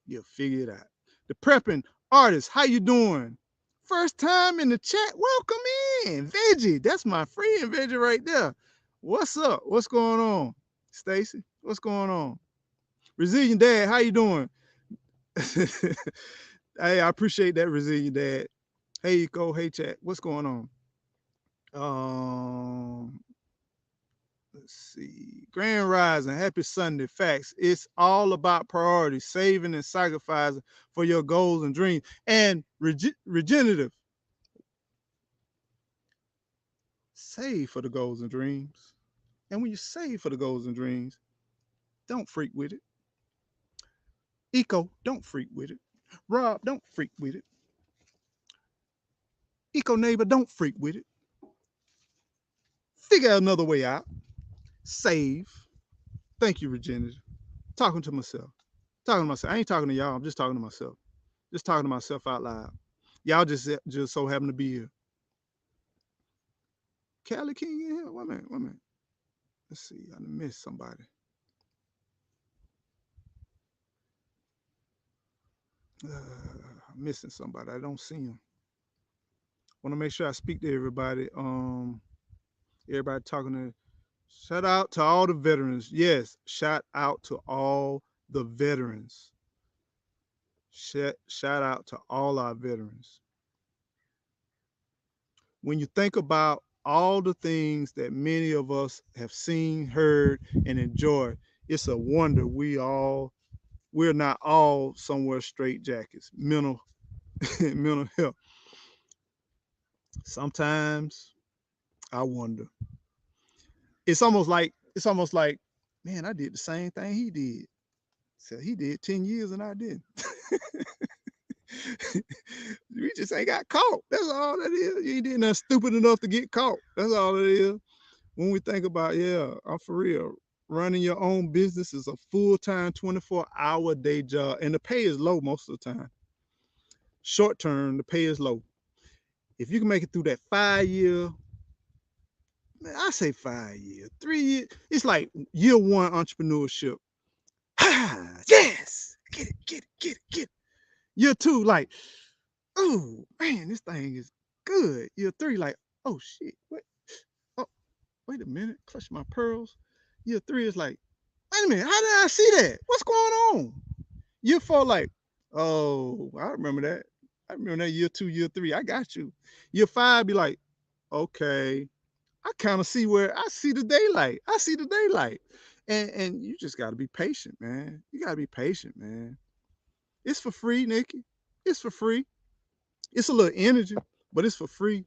You'll figure it out. The prepping artist, how you doing? First time in the chat, welcome in. Veggie, that's my friend Veggie right there. What's up? What's going on? Stacy, what's going on? Resilient Dad, how you doing? Hey, I appreciate that, Resilient Dad. Hey, Eco, hey, chat, what's going on? Let's see. Grand Rising, happy Sunday. Facts. It's all about priorities, saving and sacrificing for your goals and dreams. And regenerative. Save for the goals and dreams. And when you save for the goals and dreams, don't freak with it. Eco, don't freak with it. Rob, don't freak with it. Eco neighbor, don't freak with it. Figure out another way out. Save. Thank you, regenerative. Talking to myself. Talking to myself. I ain't talking to y'all. I'm just talking to myself. Just talking to myself out loud. Y'all just so happen to be here. Cali King in here? Wait a minute, wait a minute. Let's see. I missed somebody. I'm missing somebody. I don't see him. Want to make sure I speak to everybody. Everybody talking to. Shout out to all the veterans. Yes, shout out to all the veterans. Shout out to all our veterans. When you think about all the things that many of us have seen, heard, and enjoyed, it's a wonder we're not all somewhere straight jackets. Mental health. Sometimes I wonder. It's almost like, man, I did the same thing he did. So he did 10 years and I didn't. We just ain't got caught. That's all that is. You ain't did nothing stupid enough to get caught. That's all it is. When we think about, yeah, I'm for real. Running your own business is a full-time 24-hour day job, and the pay is low most of the time. Short term, the pay is low. If you can make it through that 5 year, man, I say 5 years, 3 years. It's like year one entrepreneurship. Yes, get it, get it, get it, get it. Year two, like, oh man, this thing is good. Year three, like, oh shit, wait, oh wait a minute, clutch my pearls. Year three is like, wait a minute, how did I see that? What's going on? Year four, like, oh, I remember that. I remember that year two, year three. I got you. Year five, be like, okay, I kind of see where I see the daylight. I see the daylight. And you just gotta be patient, man. You gotta be patient, man. It's for free, Nikki. It's for free. It's a little energy, but it's for free.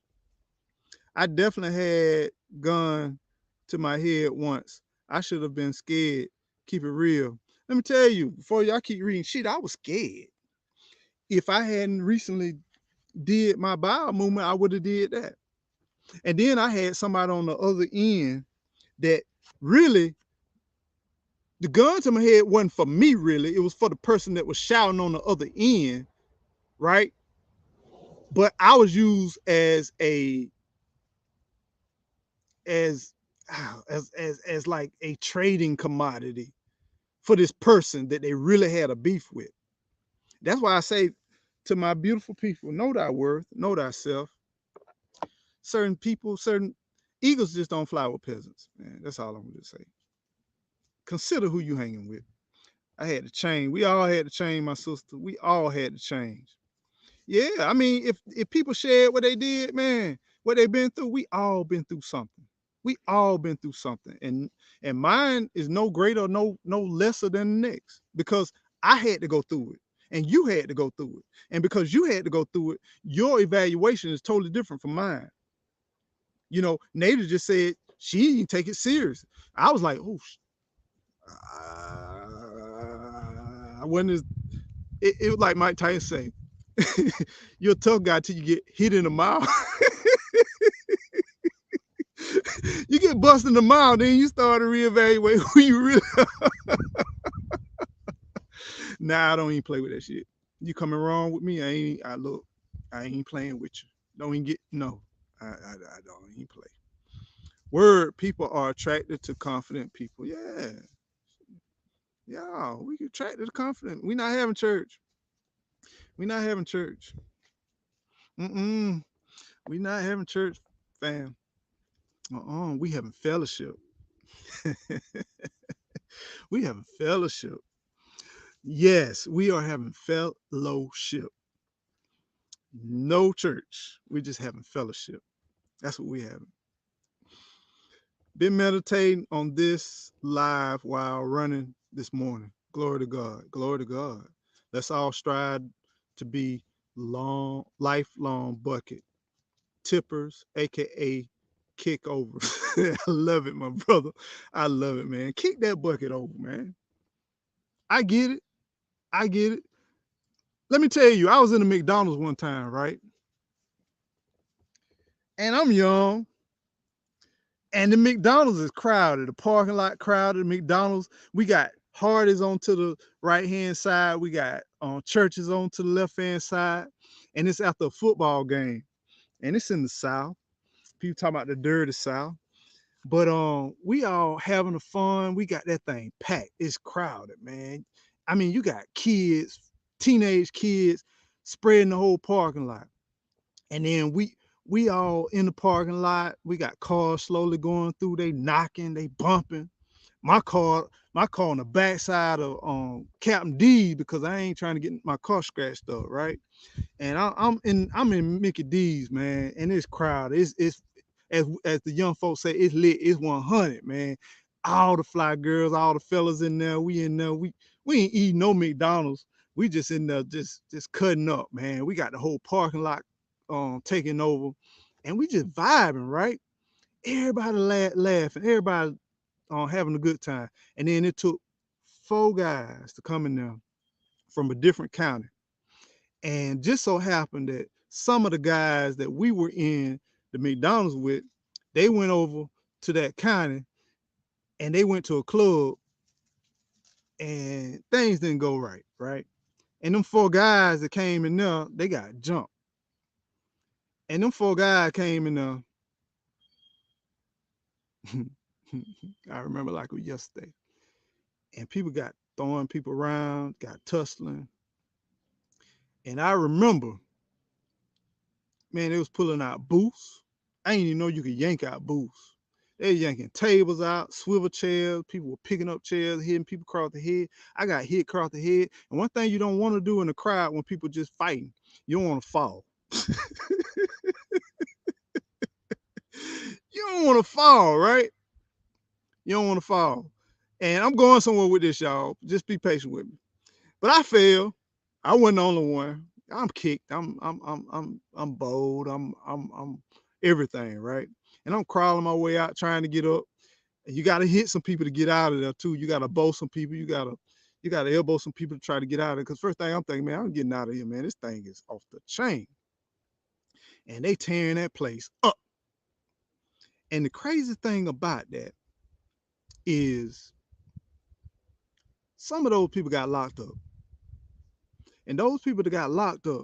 I definitely had gun to my head once. I should have been scared. Keep it real. Let me tell you, before y'all keep reading shit, I was scared. If I hadn't recently did my bowel movement, I would have did that. And then I had somebody on the other end that really, the gun to my head wasn't for me really. It was for the person that was shouting on the other end, right? But I was used as a as as like a trading commodity for this person that they really had a beef with. That's why I say to my beautiful people, know thy worth, know thyself. Certain people, certain eagles just don't fly with peasants, man. That's all I'm gonna say. Consider who you hanging with. I had to change. We all had to change, my sister. We all had to change. Yeah, I mean, if people shared what they did, man, what they've been through, we all been through something. We all been through something, and mine is no greater, no lesser than the next because I had to go through it, and you had to go through it, and because you had to go through it, your evaluation is totally different from mine. You know, Nada just said she didn't take it serious. I was like, oh, I wasn't as it was like Mike Tyson say, you're a tough guy till you get hit in the mouth. You get busted in the mouth, then you start to reevaluate who you really are. Nah, I don't even play with that shit. You coming wrong with me? I ain't playing with you. Don't even get no. I don't even play. Word, people are attracted to confident people. Yeah. Yeah, we attracted to confident. We not having church. We not having church. Mm-mm. We not having church, fam. We having fellowship. We having fellowship. Yes, we are having fellowship. No church. We just having fellowship. That's what we having. Been meditating on this live while running this morning. Glory to God. Glory to God. Let's all strive to be lifelong bucket tippers, aka kick over. I love it, my brother. I love it, man. Kick that bucket over, man. I get it. I get it. Let me tell you, I was in the McDonald's one time, right? And I'm young, and the McDonald's is crowded. The parking lot crowded. McDonald's, we got Hardee's on to the right hand side. We got churches on to the left hand side, and it's after a football game, and it's in the South. People talking about the dirty South. But we all having a fun. We got that thing packed. It's crowded, man. I mean, you got kids, teenage kids, spreading the whole parking lot. And then we all in the parking lot. We got cars slowly going through. They knocking, they bumping. My car on the backside of Captain D because I ain't trying to get my car scratched up, right? And I'm in Mickey D's, man, and it's crowded. It's as the young folks say, it's lit. It's 100, man. All the fly girls, all the fellas in there. We in there. We ain't eating no McDonald's. We just in there just cutting up, man. We got the whole parking lot taking over, and we just vibing, right? Everybody laughing, everybody having a good time. And then it took 4 guys to come in there from a different county. And just so happened that some of the guys that we were in the McDonald's with, they went over to that county and they went to a club and things didn't go right, right? And them 4 guys that came in there, they got jumped. And them 4 guys came in there. I remember like it was yesterday. And people got throwing people around, got tussling. And I remember, man, they was pulling out booths. I didn't even know you could yank out booths. They yanking tables out, swivel chairs. People were picking up chairs, hitting people across the head. I got hit across the head. And one thing you don't want to do in the crowd when people just fighting, you don't want to fall. You don't want to fall, right? You don't want to fall. And I'm going somewhere with this, y'all. Just be patient with me. But I failed. I wasn't the only one. I'm kicked. I'm bold. I'm everything, right? And I'm crawling my way out, trying to get up. And you got to hit some people to get out of there too. You got to bow some people. You got to elbow some people to try to get out of it. Because first thing I'm thinking, man, I'm getting out of here, man. This thing is off the chain. And they tearing that place up. And the crazy thing about that is some of those people got locked up. And those people that got locked up,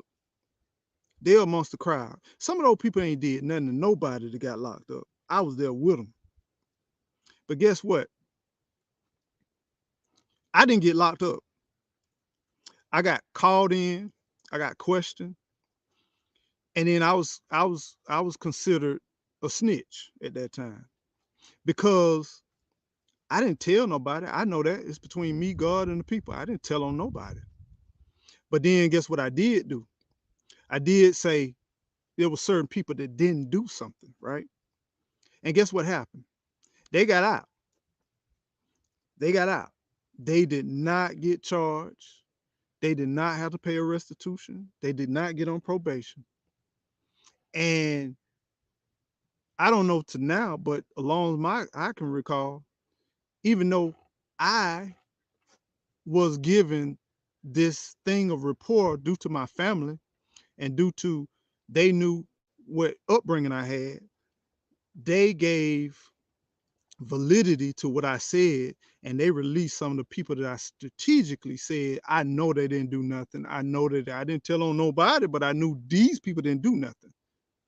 they're amongst the crowd. Some of those people ain't did nothing to nobody that got locked up. I was there with them. But guess what? I didn't get locked up. I got called in. I got questioned, and then I was considered a snitch at that time because I didn't tell nobody. I know that it's between me, God, and the people. I didn't tell on nobody. But then guess what I did do? I did say there were certain people that didn't do something, right? And guess what happened? They got out. They got out. They did not get charged. They did not have to pay a restitution. They did not get on probation. And I don't know to now, but along as I can recall, even though I was given this thing of rapport due to my family and due to they knew what upbringing I had, they gave validity to what I said, and they released some of the people that I strategically said, I know they didn't do nothing. I know that I didn't tell on nobody, but I knew these people didn't do nothing.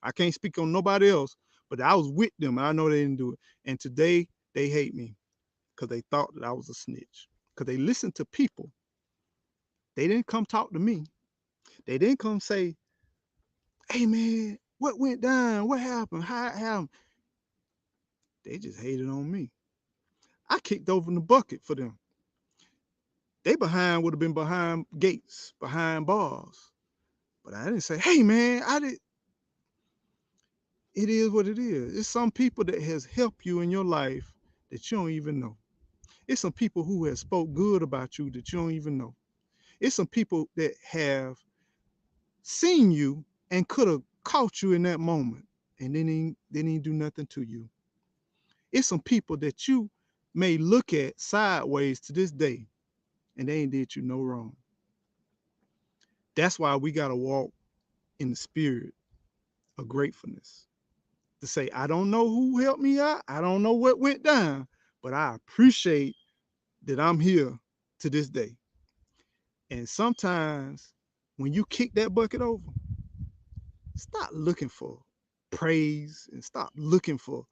I can't speak on nobody else, but I was with them. And I know they didn't do it. And today they hate me because they thought that I was a snitch. Because they listened to people. They didn't come talk to me. They didn't come say, hey man, what went down? What happened? How it happened? They just hated on me. I kicked over in the bucket for them. They behind would have been behind gates, behind bars. But I didn't say, hey man, I did. It is what it is. It's some people that has helped you in your life that you don't even know. It's some people who have spoke good about you that you don't even know. It's some people that have seen you and could have caught you in that moment and then they didn't do nothing to you. It's some people that you may look at sideways to this day and they ain't did you no wrong. That's why we got to walk in the spirit of gratefulness to say, I don't know who helped me out. I don't know what went down, but I appreciate that I'm here to this day. And sometimes when you kick that bucket over, stop looking for praise and stop looking for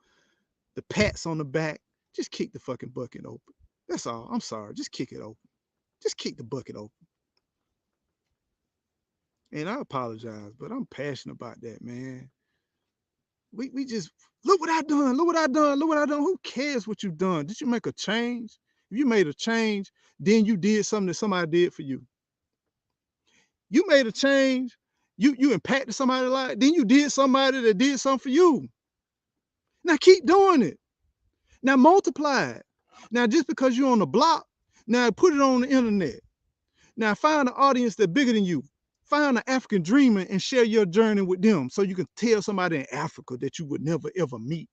the pats on the back. Just kick the fucking bucket open. That's all. I'm sorry. Just kick it open. Just kick the bucket open. And I apologize, but I'm passionate about that, man. We just look what I done. Look what I done. Look what I done. Who cares what you done? Did you make a change? If you made a change, then you did something that somebody did for you. You made a change. You impacted somebody's life. Then you did somebody that did something for you. Now keep doing it. Now multiply it. Now just because you're on the block, now put it on the internet. Now find an audience that's bigger than you. Find an African dreamer and share your journey with them so you can tell somebody in Africa that you would never ever meet.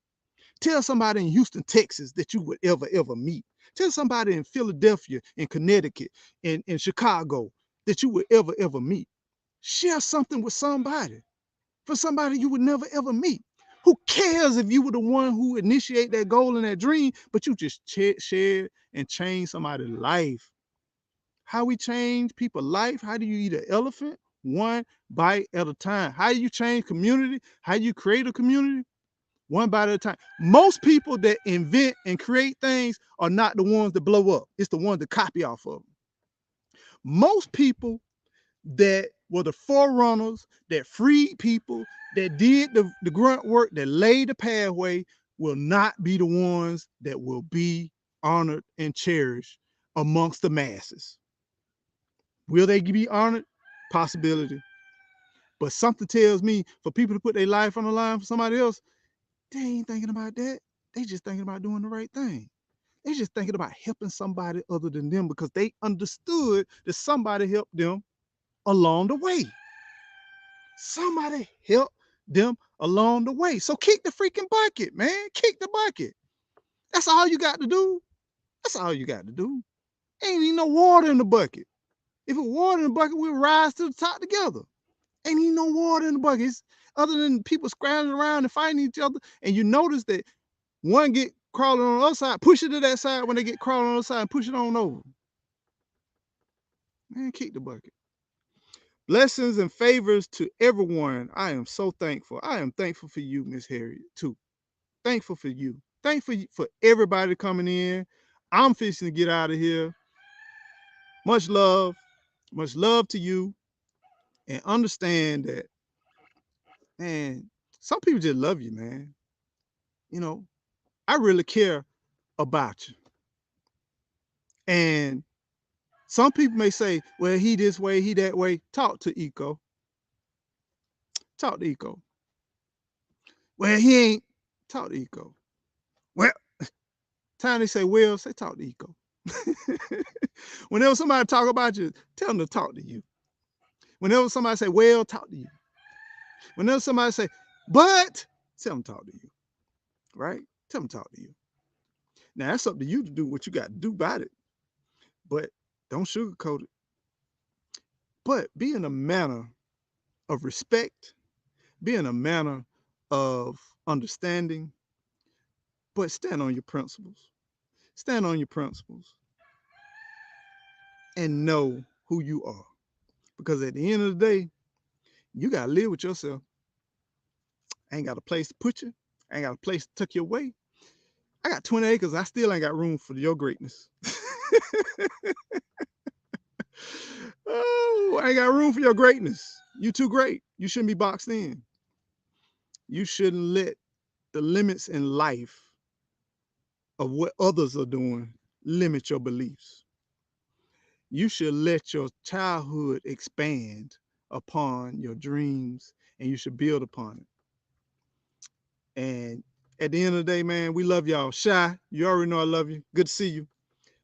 Tell somebody in Houston, Texas that you would ever meet. Tell somebody in Philadelphia, in Connecticut, in Chicago that you would ever meet. Share something with somebody for somebody you would never ever meet. Who cares if you were the one who initiate that goal and that dream, but you just share and change somebody's life. How we change people's life? How do you eat an elephant? One bite at a time. How do you change community? How do you create a community? One bite at a time. Most people that invent and create things are not the ones that blow up. It's the ones that copy off of them. Most people that were the forerunners, that freed people, that did the grunt work, that laid the pathway, will not be the ones that will be honored and cherished amongst the masses. Will they be honored? Possibility. But something tells me for people to put their life on the line for somebody else, they ain't thinking about that. They just thinking about doing the right thing. They just thinking about helping somebody other than them because they understood that somebody helped them along the way. Somebody help them along the way. So kick the freaking bucket, man. Kick the bucket. That's all you got to do. That's all you got to do. Ain't even no water in the bucket. If it was water in the bucket, we'll rise to the top together. Ain't even no water in the bucket. It's other than people scrounging around and fighting each other. And you notice that one get crawling on the other side, push it to that side when they get crawling on the other side, and push it on over. Man, kick the bucket. Blessings and favors to everyone. I am so thankful. I am thankful for you, Miss Harriet, too. Thankful for you. Thankful for everybody coming in. I'm fixing to get out of here. Much love. Much love to you. And understand that, man, some people just love you, man. You know, I really care about you. And some people may say, well, he this way, he that way. Talk to Eco. Talk to Eco. Well, he ain't. Talk to Eco. Well, time they say, well, say talk to Eco. Whenever somebody talk about you, tell them to talk to you. Whenever somebody say, well, talk to you. Whenever somebody say, but, tell them to talk to you. Right? Tell them to talk to you. Now, that's up to you to do what you got to do about it. But don't sugarcoat it. But be in a manner of respect, be in a manner of understanding, but stand on your principles. Stand on your principles and know who you are. Because at the end of the day, you got to live with yourself. I ain't got a place to put you. I ain't got a place to tuck you away. I got 20 acres. I still ain't got room for your greatness. Oh, I ain't got room for your greatness. You too great. You shouldn't be boxed in. You shouldn't let the limits in life of what others are doing limit your beliefs. You should let your childhood expand upon your dreams and you should build upon it. And at the end of the day, man, we love y'all. Shy, you already know I love you. Good to see you.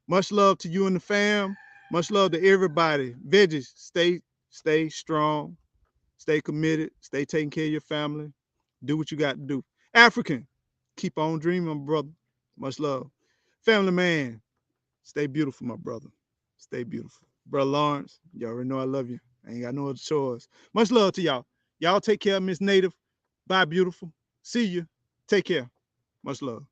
Much love to you and the fam. Much love to everybody. Veggies, stay strong, stay committed, stay taking care of your family. Do what you got to do. African, keep on dreaming, my brother. Much love. Family man, stay beautiful, my brother. Stay beautiful. Brother Lawrence, you already know I love you. I ain't got no other choice. Much love to y'all. Y'all take care of Miss Native. Bye, beautiful. See you. Take care. Much love.